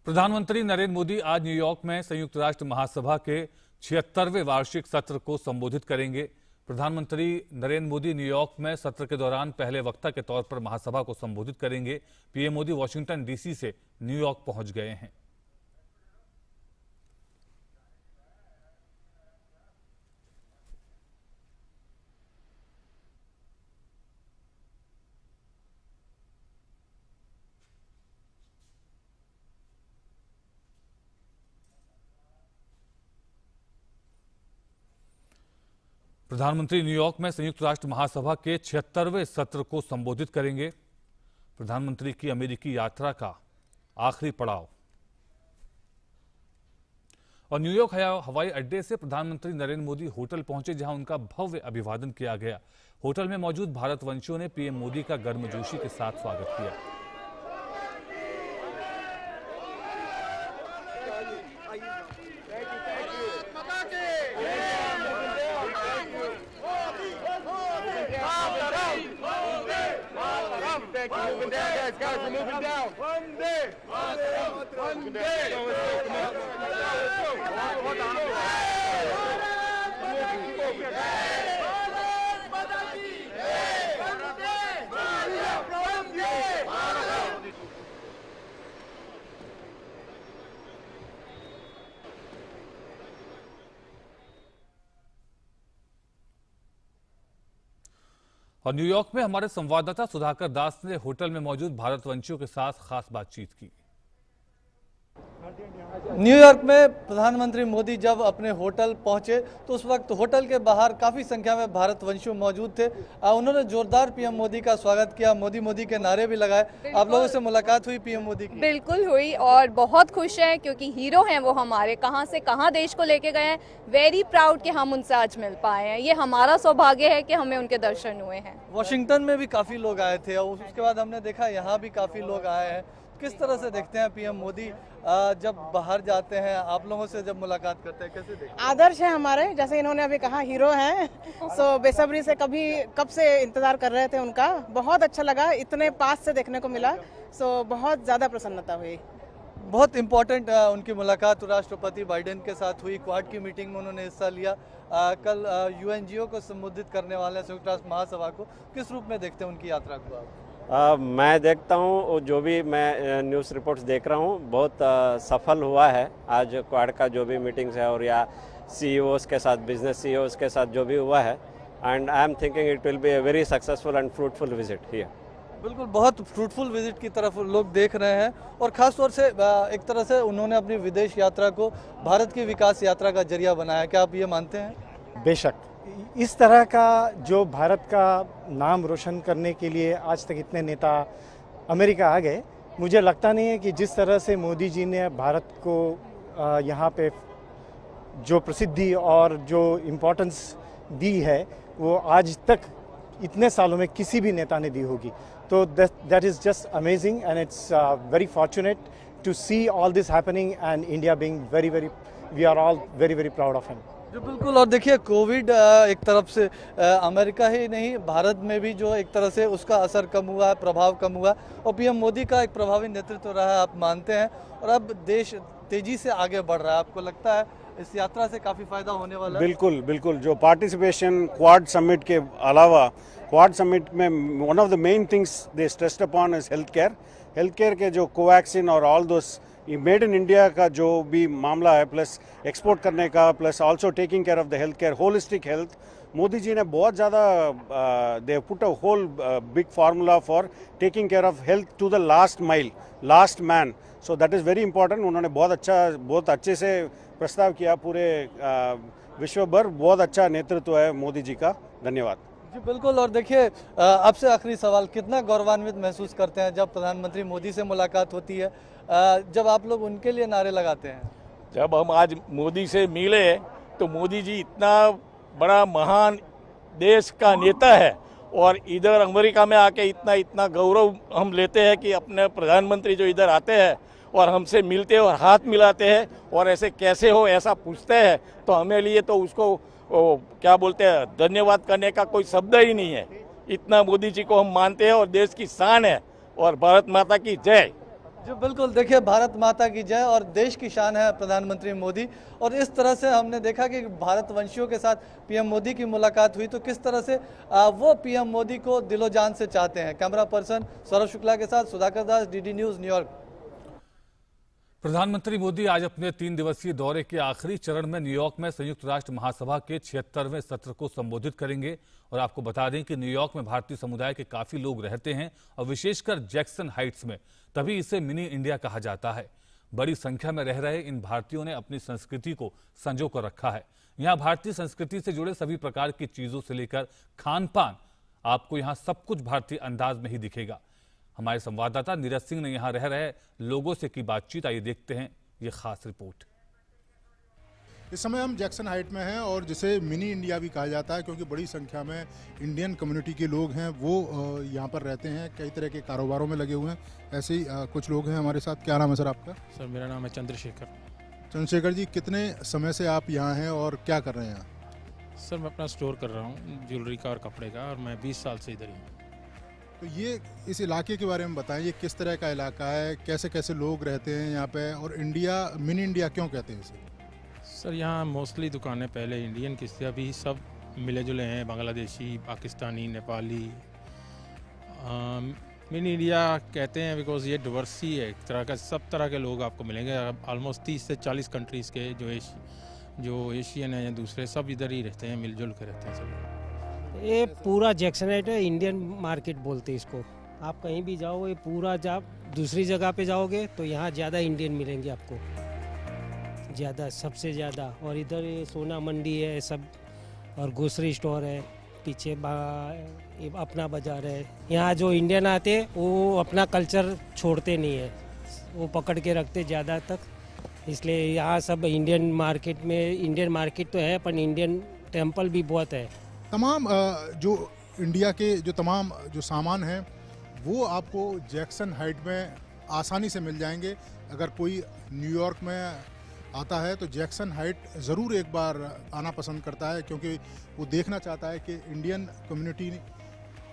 प्रधानमंत्री नरेंद्र मोदी आज न्यूयॉर्क में संयुक्त राष्ट्र महासभा के 76वें वार्षिक सत्र को संबोधित करेंगे। प्रधानमंत्री नरेंद्र मोदी न्यूयॉर्क में सत्र के दौरान पहले वक्ता के तौर पर महासभा को संबोधित करेंगे। पीएम मोदी वॉशिंगटन डीसी से न्यूयॉर्क पहुंच गए हैं। प्रधानमंत्री न्यूयॉर्क में संयुक्त राष्ट्र महासभा के 76वें सत्र को संबोधित करेंगे। प्रधानमंत्री की अमेरिकी यात्रा का आखिरी पड़ाव। और न्यूयॉर्क हवाई अड्डे से प्रधानमंत्री नरेंद्र मोदी होटल पहुंचे, जहां उनका भव्य अभिवादन किया गया। होटल में मौजूद भारतवंशियों ने पीएम मोदी का गर्मजोशी के साथ स्वागत किया। और न्यूयॉर्क में हमारे संवाददाता सुधाकर दास ने होटल में मौजूद भारतवंशियों के साथ खास बातचीत की। न्यूयॉर्क में प्रधानमंत्री मोदी जब अपने होटल पहुंचे तो उस वक्त होटल के बाहर काफ़ी संख्या में भारतवंशी मौजूद थे। उन्होंने जोरदार पीएम मोदी का स्वागत किया, मोदी मोदी के नारे भी लगाए। आप लोगों से मुलाकात हुई पीएम मोदी की? बिल्कुल हुई और बहुत खुश हैं क्योंकि हीरो हैं वो हमारे, कहां से कहां देश को लेके गए हैं। वेरी प्राउड कि हम उनसे आज मिल पाए हैं। ये हमारा सौभाग्य है कि हमें उनके दर्शन हुए हैं। वॉशिंगटन में भी काफ़ी लोग आए थे और उसके बाद हमने देखा यहाँ भी काफ़ी लोग आए हैं। किस तरह से देखते हैं पीएम मोदी जब बाहर जाते हैं, आप लोगों से जब मुलाकात करते हैं, कैसे देखते हैं? आदर्श है हमारे, जैसे इन्होंने अभी कहा हीरो हैं, सो बेसब्री से कब से इंतजार कर रहे थे उनका। बहुत अच्छा लगा, इतने पास से देखने को मिला, सो बहुत ज़्यादा प्रसन्नता हुई। बहुत इम्पोर्टेंट उनकी मुलाकात राष्ट्रपति बाइडेन के साथ हुई। क्वाड की मीटिंग में उन्होंने हिस्सा लिया। कल UNGO को संबोधित करने वाले हैं, संयुक्त राष्ट्र महासभा को। किस रूप में देखते हैं उनकी यात्रा को आप? मैं देखता हूँ, जो भी मैं न्यूज़ रिपोर्ट्स देख रहा हूँ, बहुत सफल हुआ है आज क्वाड का जो भी मीटिंग्स है और या CEOs के साथ, बिजनेस CEOs के साथ जो भी हुआ है। And I am thinking it will be a very successful and fruitful visit here. बिल्कुल, बहुत फ्रूटफुल विजिट की तरफ लोग देख रहे हैं और ख़ास तौर से एक तरह से उन्होंने अपनी विदेश यात्रा को भारत की विकास यात्रा का जरिया बनाया। क्या आप ये मानते हैं? बेशक, इस तरह का जो भारत का नाम रोशन करने के लिए आज तक इतने नेता अमेरिका आ गए, मुझे लगता नहीं है कि जिस तरह से मोदी जी ने भारत को यहाँ पे जो प्रसिद्धि और जो इम्पोर्टेंस दी है वो आज तक इतने सालों में किसी भी नेता ने दी होगी। तो that is just amazing and it's very fortunate to see all this happening and India being very we are all very proud of him. जो बिल्कुल, और देखिए कोविड एक तरफ से अमेरिका ही नहीं, भारत में भी जो एक तरह से उसका असर कम हुआ है, प्रभाव कम हुआ और पीएम मोदी का एक प्रभावी नेतृत्व रहा है, आप मानते हैं, और अब देश तेजी से आगे बढ़ रहा है। आपको लगता है इस यात्रा से काफ़ी फायदा होने वाला है? बिल्कुल बिल्कुल। जो पार्टिसिपेशन क्वाड समिट के अलावा, क्वाड समिट में one of the main things they stressed upon is health care के जो कोवैक्सीन और all those made in India का जो भी मामला है, प्लस एक्सपोर्ट करने का, plus also taking care of the health care, holistic health, Modi ji ने बहुत ज़्यादा they put a whole big formula for taking care of health to the last mile, last man. So that is very important. उन्होंने बहुत अच्छे से प्रस्ताव किया पूरे विश्व भर। बहुत अच्छा नेतृत्व है मोदी जी का। धन्यवाद जी। बिल्कुल, और देखिए आपसे आखिरी सवाल, कितना गौरवान्वित महसूस करते हैं जब प्रधानमंत्री मोदी से मुलाकात होती है, जब आप लोग उनके लिए नारे लगाते हैं? जब हम आज मोदी से मिले तो मोदी जी इतना बड़ा महान देश का नेता है और इधर अमेरिका में आके इतना गौरव हम लेते हैं कि अपने प्रधानमंत्री जो इधर आते हैं और हमसे मिलते हैं और हाथ मिलाते हैं और ऐसे कैसे हो ऐसा पूछते हैं, तो हमें लिए तो उसको क्या बोलते हैं, धन्यवाद करने का कोई शब्द ही नहीं है। इतना मोदी जी को हम मानते हैं और देश की शान है और भारत माता की जय। जी बिल्कुल, देखिए भारत माता की जय और देश की शान है प्रधानमंत्री मोदी। और इस तरह से हमने देखा कि भारतवंशियों के साथ पीएम मोदी की मुलाकात हुई, तो किस तरह से वो पीएम मोदी को दिलो जान से चाहते हैं। कैमरा पर्सन सौरभ शुक्ला के साथ सुधाकर दास, DD न्यूज़, न्यूयॉर्क। प्रधानमंत्री मोदी आज अपने 3 दिवसीय दौरे के आखिरी चरण में न्यूयॉर्क में संयुक्त राष्ट्र महासभा के 76वें सत्र को संबोधित करेंगे। और आपको बता दें कि न्यूयॉर्क में भारतीय समुदाय के काफी लोग रहते हैं और विशेषकर जैक्सन हाइट्स में, तभी इसे मिनी इंडिया कहा जाता है। बड़ी संख्या में रह रहे इन भारतीयों ने अपनी संस्कृति को संजो कर रखा है। यहाँ भारतीय संस्कृति से जुड़े सभी प्रकार की चीजों से लेकर खान पान, आपको यहाँ सब कुछ भारतीय अंदाज में ही दिखेगा। हमारे संवाददाता नीरज सिंह ने यहाँ रह रहे लोगों से की बातचीत, आइए देखते हैं ये खास रिपोर्ट। इस समय हम जैक्सन हाइट में हैं और जिसे मिनी इंडिया भी कहा जाता है क्योंकि बड़ी संख्या में इंडियन कम्युनिटी के लोग हैं, वो यहाँ पर रहते हैं, कई तरह के कारोबारों में लगे हुए हैं। ऐसे ही कुछ लोग हैं हमारे साथ। क्या नाम है सर आपका? सर मेरा नाम है चंद्रशेखर। चंद्रशेखर जी, कितने समय से आप यहाँ हैं और क्या कर रहे हैं यहाँ? सर मैं अपना स्टोर कर रहा हूँ ज्वेलरी का और कपड़े का, और मैं 20 साल से इधर ही हूँ। तो ये इस इलाके के बारे में बताएं, ये किस तरह का इलाका है, कैसे कैसे लोग रहते हैं यहाँ पे, और इंडिया मिनी इंडिया क्यों कहते हैं इसे? सर यहाँ मोस्टली दुकानें पहले इंडियन की थी, अभी सब मिले जुले हैं, बांग्लादेशी, पाकिस्तानी, नेपाली। मिनी इंडिया कहते हैं बिकॉज ये डाइवर्सिटी है, एक तरह का सब तरह के लोग आपको मिलेंगे। ऑलमोस्ट 30 से 40 कंट्रीज़ के जो एशियन हैं या दूसरे, सब इधर ही रहते हैं, मिलजुल के रहते हैं सब। ये पूरा जैक्सन हाइट है, इंडियन मार्केट बोलते हैं इसको। आप कहीं भी जाओ, ये पूरा जब दूसरी जगह पे जाओगे तो यहाँ ज़्यादा इंडियन मिलेंगे आपको। ज़्यादा, सबसे ज़्यादा। और इधर ये सोना मंडी है सब, और ग्रोसरी स्टोर है पीछे, अपना बाज़ार है। यहाँ जो इंडियन आते वो अपना कल्चर छोड़ते नहीं है, वो पकड़ के रखते ज़्यादा तक, इसलिए यहाँ सब इंडियन मार्केट तो है, पर इंडियन टेम्पल भी बहुत है। तमाम जो इंडिया के जो तमाम जो सामान हैं वो आपको जैक्सन हाइट में आसानी से मिल जाएंगे। अगर कोई न्यूयॉर्क में आता है तो जैक्सन हाइट ज़रूर एक बार आना पसंद करता है, क्योंकि वो देखना चाहता है कि इंडियन कम्युनिटी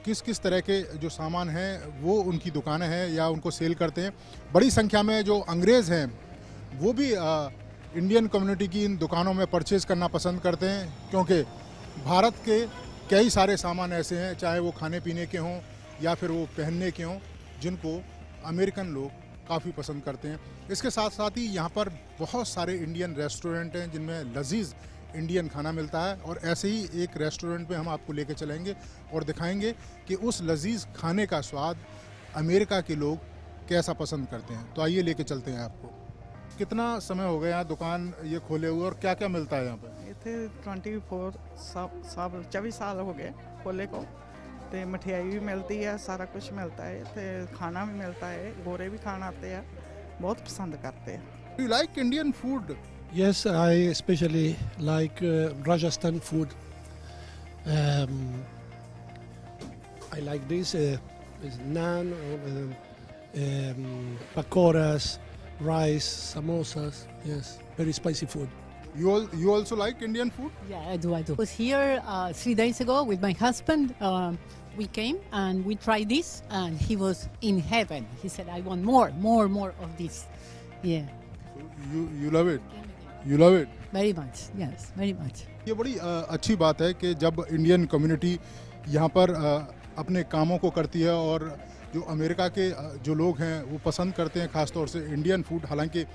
किस किस तरह के जो सामान हैं वो उनकी दुकानें हैं या उनको सेल करते हैं। बड़ी संख्या में जो अंग्रेज़ हैं वो भी इंडियन कम्युनिटी की इन दुकानों में परचेज़ करना पसंद करते हैं, क्योंकि भारत के कई सारे सामान ऐसे हैं, चाहे वो खाने पीने के हों या फिर वो पहनने के हों, जिनको अमेरिकन लोग काफ़ी पसंद करते हैं। इसके साथ साथ ही यहाँ पर बहुत सारे इंडियन रेस्टोरेंट हैं जिनमें लजीज इंडियन खाना मिलता है, और ऐसे ही एक रेस्टोरेंट पे हम आपको लेके चलेंगे और दिखाएंगे कि उस लजीज खाने का स्वाद अमेरिका के लोग कैसा पसंद करते हैं। तो आइए लेके चलते हैं आपको। कितना समय हो गया यहाँ दुकान ये खोले हुए और क्या क्या मिलता है यहाँ पे? इतने 24 साल हो गए खोले को, तो मिठाई भी मिलती है, सारा कुछ मिलता है, तो खाना भी मिलता है, गोरे भी खाना आते हैं, बहुत पसंद करते हैं। You like Indian food? Yes, I especially like Rajasthan food. I like this is naan, pakoras, rice, samosas. Yes, very spicy food. You also like Indian food? Yeah, I do. I was here 3 days ago with my husband. We came and we tried this, and he was in heaven. He said, "I want more of this." Yeah. So you love it. You love it. Very much. Yes, very much. ये बड़ी अच्छी बात है कि जब इंडियन कम्युनिटी यहाँ पर अपने कामों को करती है, और जो अमेरिका के जो लोग हैं वो पसंद करते हैं ख़ास तौर से इंडियन फूड। हालांकि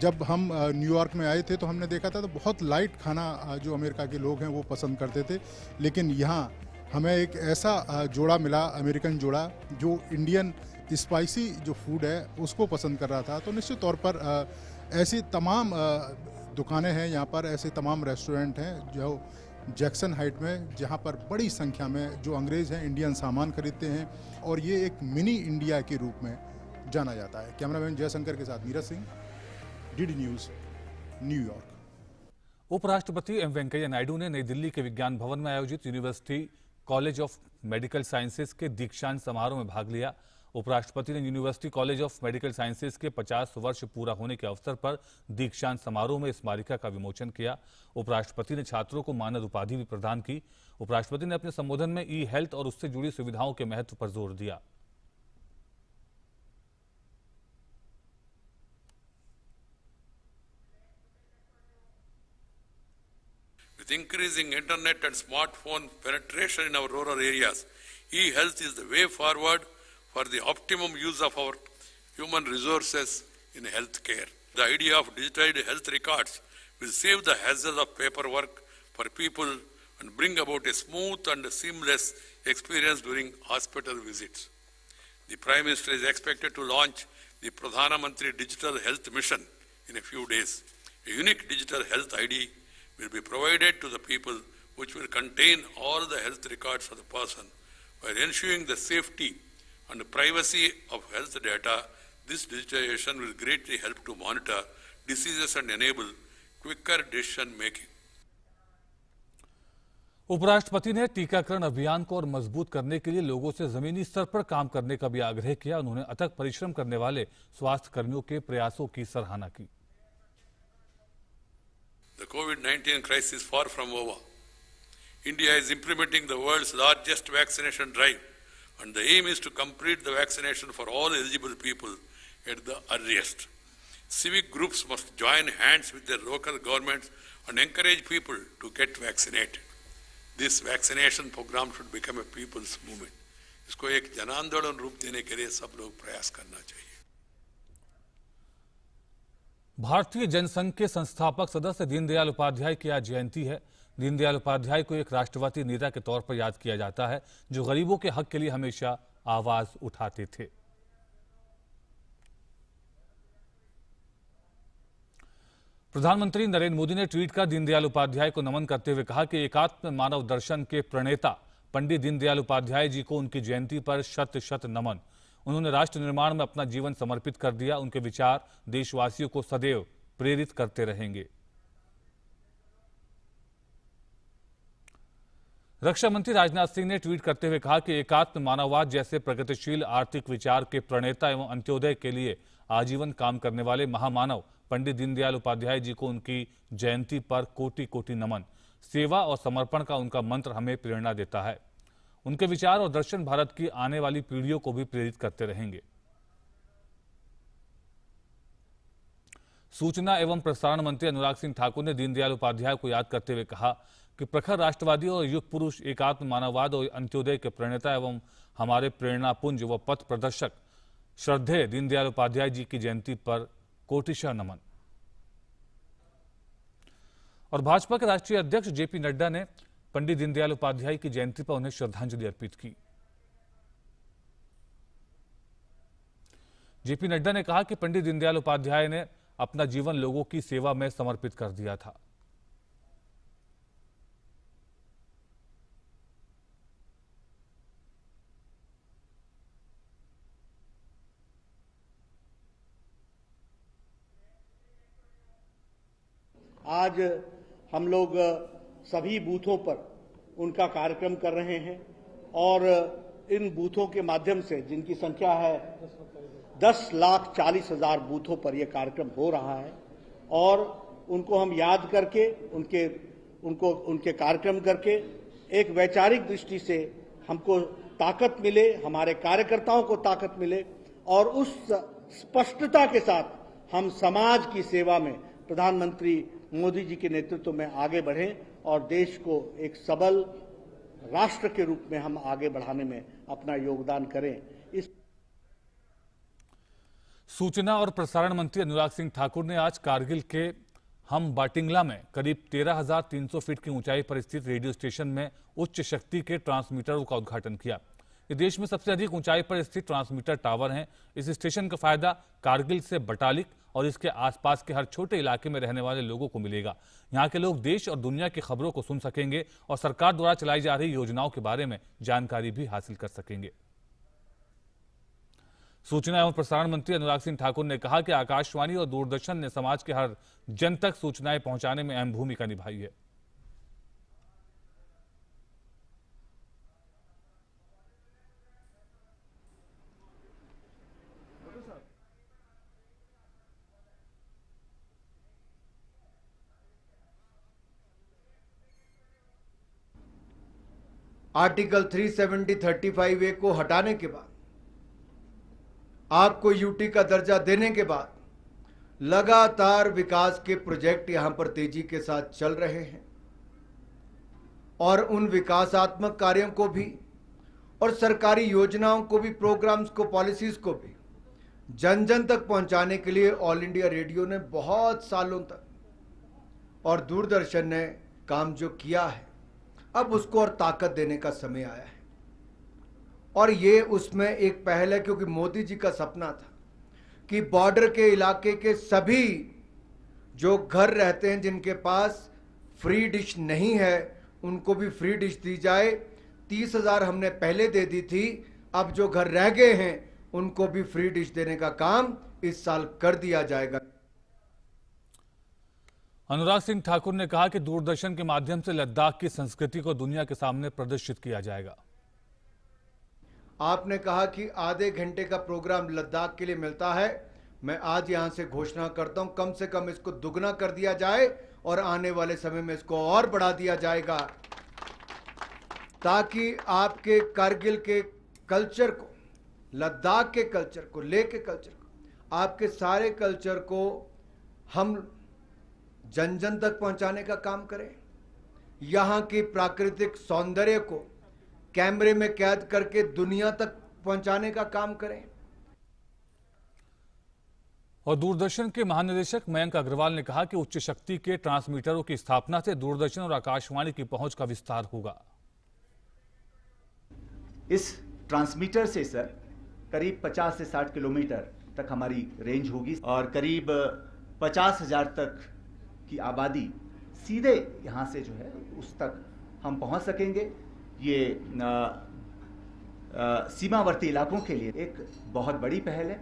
जब हम न्यूयॉर्क में आए थे तो हमने देखा था तो बहुत लाइट खाना जो अमेरिका के लोग हैं वो पसंद करते थे, लेकिन यहाँ हमें एक ऐसा जोड़ा मिला, अमेरिकन जोड़ा, जो इंडियन स्पाइसी जो फूड है उसको पसंद कर रहा था। तो निश्चित तौर पर ऐसी तमाम दुकानें हैं यहाँ पर, ऐसे तमाम रेस्टोरेंट हैं जो जैक्सन हाइट में, जहाँ पर बड़ी संख्या में जो अंग्रेज़ हैं इंडियन सामान खरीदते हैं, और ये एक मिनी इंडिया के रूप में जाना जाता है। कैमरामैन जयशंकर के साथ Neeraj Singh, DD news, New York. उपराष्ट्रपति एम वेंकैया नायडू ने नई दिल्ली के विज्ञान भवन में आयोजित university college of medical sciences के दीक्षांत समारोह में भाग लिया। उपराष्ट्रपति ने university college of medical sciences के 50 वर्ष पूरा होने के अवसर पर दीक्षांत समारोह में स्मारिका का विमोचन किया। उपराष्ट्रपति ने छात्रों को मानद उपाधि भी प्रदान की। उपराष्ट्रपति ने अपने संबोधन में ई हेल्थ और उससे जुड़ी सुविधाओं के महत्व पर जोर दिया। With increasing internet and smartphone penetration in our rural areas, e-health is the way forward for the optimum use of our human resources in healthcare. The idea of digitized health records will save the hassle of paperwork for people and bring about a smooth and seamless experience during hospital visits. The Prime Minister is expected to launch the Pradhana Mantri Digital Health Mission in a few days. A unique digital health ID will be provided to the people, which will contain all the health records of the person. While ensuring the safety and privacy of health data, this digitization will greatly help to monitor diseases and enable quicker decision making. उपराष्ट्रपति ने टीकाकरण अभियान को और मजबूत करने के लिए लोगों से जमीनी स्तर पर काम करने का भी आग्रह किया। उन्होंने अथक परिश्रम करने वाले स्वास्थ्य कर्मियों के प्रयासों की सराहना की। The COVID-19 crisis is far from over. India is implementing the world's largest vaccination drive, and the aim is to complete the vaccination for all eligible people at the earliest. Civic groups must join hands with their local governments and encourage people to get vaccinated. This vaccination program should become a people's movement. इसको एक जन आंदोलन रूप देने के लिए सब लोग प्रयास करना चाहिए। भारतीय जनसंघ के संस्थापक सदस्य दीनदयाल उपाध्याय की आज जयंती है। दीनदयाल उपाध्याय को एक राष्ट्रवादी नेता के तौर पर याद किया जाता है, जो गरीबों के हक के लिए हमेशा आवाज उठाते थे। प्रधानमंत्री नरेंद्र मोदी ने ट्वीट कर दीनदयाल उपाध्याय को नमन करते हुए कहा कि एकात्म मानव दर्शन के प्रणेता पंडित दीनदयाल उपाध्याय जी को उनकी जयंती पर शत शत नमन। उन्होंने राष्ट्र निर्माण में अपना जीवन समर्पित कर दिया। उनके विचार देशवासियों को सदैव प्रेरित करते रहेंगे। रक्षा मंत्री राजनाथ सिंह ने ट्वीट करते हुए कहा कि एकात्म मानववाद जैसे प्रगतिशील आर्थिक विचार के प्रणेता एवं अंत्योदय के लिए आजीवन काम करने वाले महामानव पंडित दीनदयाल उपाध्याय जी को उनकी जयंती पर कोटि कोटि नमन। सेवा और समर्पण का उनका मंत्र हमें प्रेरणा देता है। उनके विचार और दर्शन भारत की आने वाली पीढ़ियों को भी प्रेरित करते रहेंगे। सूचना एवं प्रसारण मंत्री अनुराग सिंह ठाकुर ने दीनदयाल उपाध्याय को याद करते हुए कहा कि प्रखर राष्ट्रवादी और युग पुरुष, एकात्म मानववाद और अंत्योदय के प्रणेता एवं हमारे प्रेरणापुंज व पथ प्रदर्शक श्रद्धेय दीनदयाल उपाध्याय जी की जयंती पर कोटिशः नमन। और भाजपा के राष्ट्रीय अध्यक्ष जेपी नड्डा ने पंडित दीनदयाल उपाध्याय की जयंती पर उन्हें श्रद्धांजलि अर्पित की। जेपी नड्डा ने कहा कि पंडित दीनदयाल उपाध्याय ने अपना जीवन लोगों की सेवा में समर्पित कर दिया था। आज हम लोग सभी बूथों पर उनका कार्यक्रम कर रहे हैं और इन बूथों के माध्यम से, जिनकी संख्या है 10,40,000 बूथों पर यह कार्यक्रम हो रहा है, और उनको हम याद करके उनके कार्यक्रम करके एक वैचारिक दृष्टि से हमको ताकत मिले, हमारे कार्यकर्ताओं को ताकत मिले और उस स्पष्टता के साथ हम समाज की सेवा में प्रधानमंत्री मोदी जी के नेतृत्व में आगे बढ़ें और देश को एक सबल राष्ट्र के रूप में हम आगे बढ़ाने में अपना योगदान करें। इस सूचना और प्रसारण मंत्री अनुराग सिंह ठाकुर ने आज कारगिल के हम बाटिंगला में करीब 13,300 फीट की ऊंचाई पर स्थित रेडियो स्टेशन में उच्च शक्ति के ट्रांसमीटरों का उद्घाटन किया। ये देश में सबसे अधिक ऊंचाई पर स्थित ट्रांसमीटर टावर हैं। इस स्टेशन का फायदा कारगिल से बटालिक और इसके आसपास के हर छोटे इलाके में रहने वाले लोगों को मिलेगा। यहाँ के लोग देश और दुनिया की खबरों को सुन सकेंगे और सरकार द्वारा चलाई जा रही योजनाओं के बारे में जानकारी भी हासिल कर सकेंगे। सूचना एवं प्रसारण मंत्री अनुराग सिंह ठाकुर ने कहा कि आकाशवाणी और दूरदर्शन ने समाज के हर जन तक सूचनाएं पहुंचाने में अहम भूमिका निभाई है। आर्टिकल 370(35)(a) को हटाने के बाद, आपको यूटी का दर्जा देने के बाद लगातार विकास के प्रोजेक्ट यहां पर तेजी के साथ चल रहे हैं और उन विकासात्मक कार्यों को भी और सरकारी योजनाओं को भी, प्रोग्राम्स को, पॉलिसीज को भी जन जन तक पहुंचाने के लिए ऑल इंडिया रेडियो ने बहुत सालों तक और दूरदर्शन ने काम जो किया है, अब उसको और ताकत देने का समय आया है। और ये उसमें एक पहल है, क्योंकि मोदी जी का सपना था कि बॉर्डर के इलाके के सभी जो घर रहते हैं जिनके पास फ्री डिश नहीं है, उनको भी फ्री डिश दी जाए। 30,000 हमने पहले दे दी थी, अब जो घर रह गए हैं उनको भी फ्री डिश देने का काम इस साल कर दिया जाएगा। अनुराग सिंह ठाकुर ने कहा कि दूरदर्शन के माध्यम से लद्दाख की संस्कृति को दुनिया के सामने प्रदर्शित किया जाएगा। आपने कहा कि आधे घंटे का प्रोग्राम लद्दाख के लिए मिलता है। मैं आज यहां से घोषणा करता हूं, कम से कम इसको दुगना कर दिया जाए और आने वाले समय में इसको और बढ़ा दिया जाएगा, ताकि आपके कारगिल के कल्चर को, लद्दाख के कल्चर को, लेह के कल्चर को, आपके सारे कल्चर को हम जन जन तक पहुंचाने का काम करें। यहां की प्राकृतिक सौंदर्य को कैमरे में कैद करके दुनिया तक पहुंचाने का काम करें। और दूरदर्शन के महानिदेशक मयंक अग्रवाल ने कहा कि उच्च शक्ति के ट्रांसमीटरों की स्थापना से दूरदर्शन और आकाशवाणी की पहुंच का विस्तार होगा। इस ट्रांसमीटर से सर करीब 50 से 60 किलोमीटर तक हमारी रेंज होगी और करीब 50,000 तक की आबादी सीधे यहाँ से जो है उस तक हम पहुँच सकेंगे। ये सीमावर्ती इलाकों के लिए एक बहुत बड़ी पहल है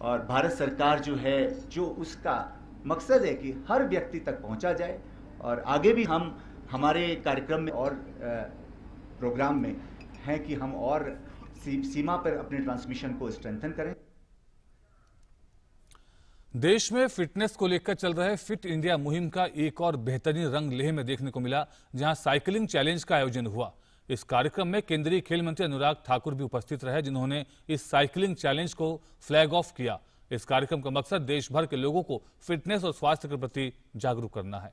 और भारत सरकार जो है जो उसका मकसद है कि हर व्यक्ति तक पहुंचा जाए और आगे भी हम हमारे कार्यक्रम में और प्रोग्राम में हैं कि हम और सीमा पर अपने ट्रांसमिशन को स्ट्रेंथन करें। देश में फिटनेस को लेकर चल रहे फिट इंडिया मुहिम का एक और बेहतरीन रंग लेह में देखने को मिला, जहां साइकिलिंग चैलेंज का आयोजन हुआ। इस कार्यक्रम में केंद्रीय खेल मंत्री अनुराग ठाकुर भी उपस्थित रहे, जिन्होंने इस साइकिलिंग चैलेंज को फ्लैग ऑफ किया। इस कार्यक्रम का मकसद देश भर के लोगों को फिटनेस और स्वास्थ्य के प्रति जागरूक करना है।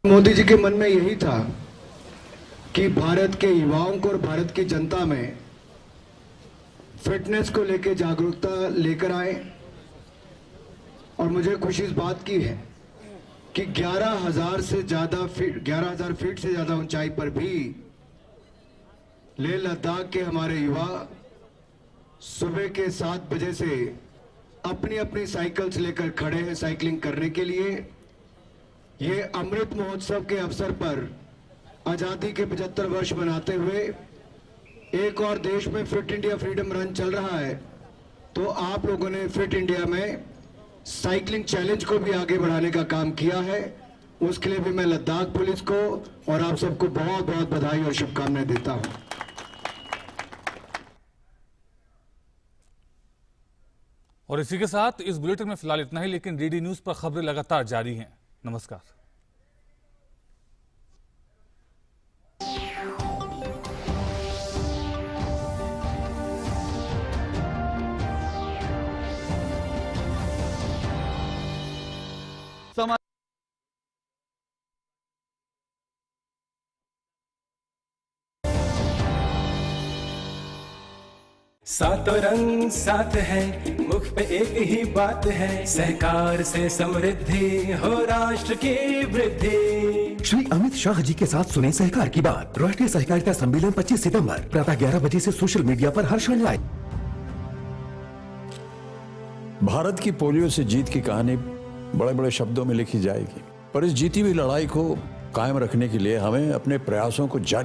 मोदी जी के मन में यही था कि भारत के युवाओं को और भारत की जनता में फिटनेस को लेकर जागरूकता लेकर आए और मुझे खुशी इस बात की है कि 11,000 फीट से ज्यादा ऊंचाई पर भी लेह लद्दाख के हमारे युवा सुबह के 7 बजे से अपनी अपनी साइकिल्स लेकर खड़े हैं साइकिलिंग करने के लिए। ये अमृत महोत्सव के अवसर पर आजादी के 75 वर्ष मनाते हुए एक और देश में फिट इंडिया फ्रीडम रन चल रहा है, तो आप लोगों ने फिट इंडिया में साइकिलिंग चैलेंज को भी आगे बढ़ाने का काम किया है। उसके लिए भी मैं लद्दाख पुलिस को और आप सबको बहुत बहुत बधाई और शुभकामनाएं देता हूं। और इसी के साथ इस बुलेटिन में फिलहाल इतना ही, लेकिन डीडी न्यूज पर खबरें लगातार जारी हैं। नमस्कार। सातों रंग साथ है, मुख पे एक ही बात है, सहकार से समृद्धि हो राष्ट्र की वृद्धि। श्री अमित शाह जी के साथ सुने सहकार की बात। राष्ट्रीय सहकारिता सम्मेलन 25 सितंबर प्रातः 11 बजे से सोशल मीडिया पर हर क्षण लाइव। भारत की पोलियो से जीत की कहानी बड़े बड़े शब्दों में लिखी जाएगी, पर इस जीती हुई लड़ाई को कायम रखने के लिए हमें अपने प्रयासों को जारी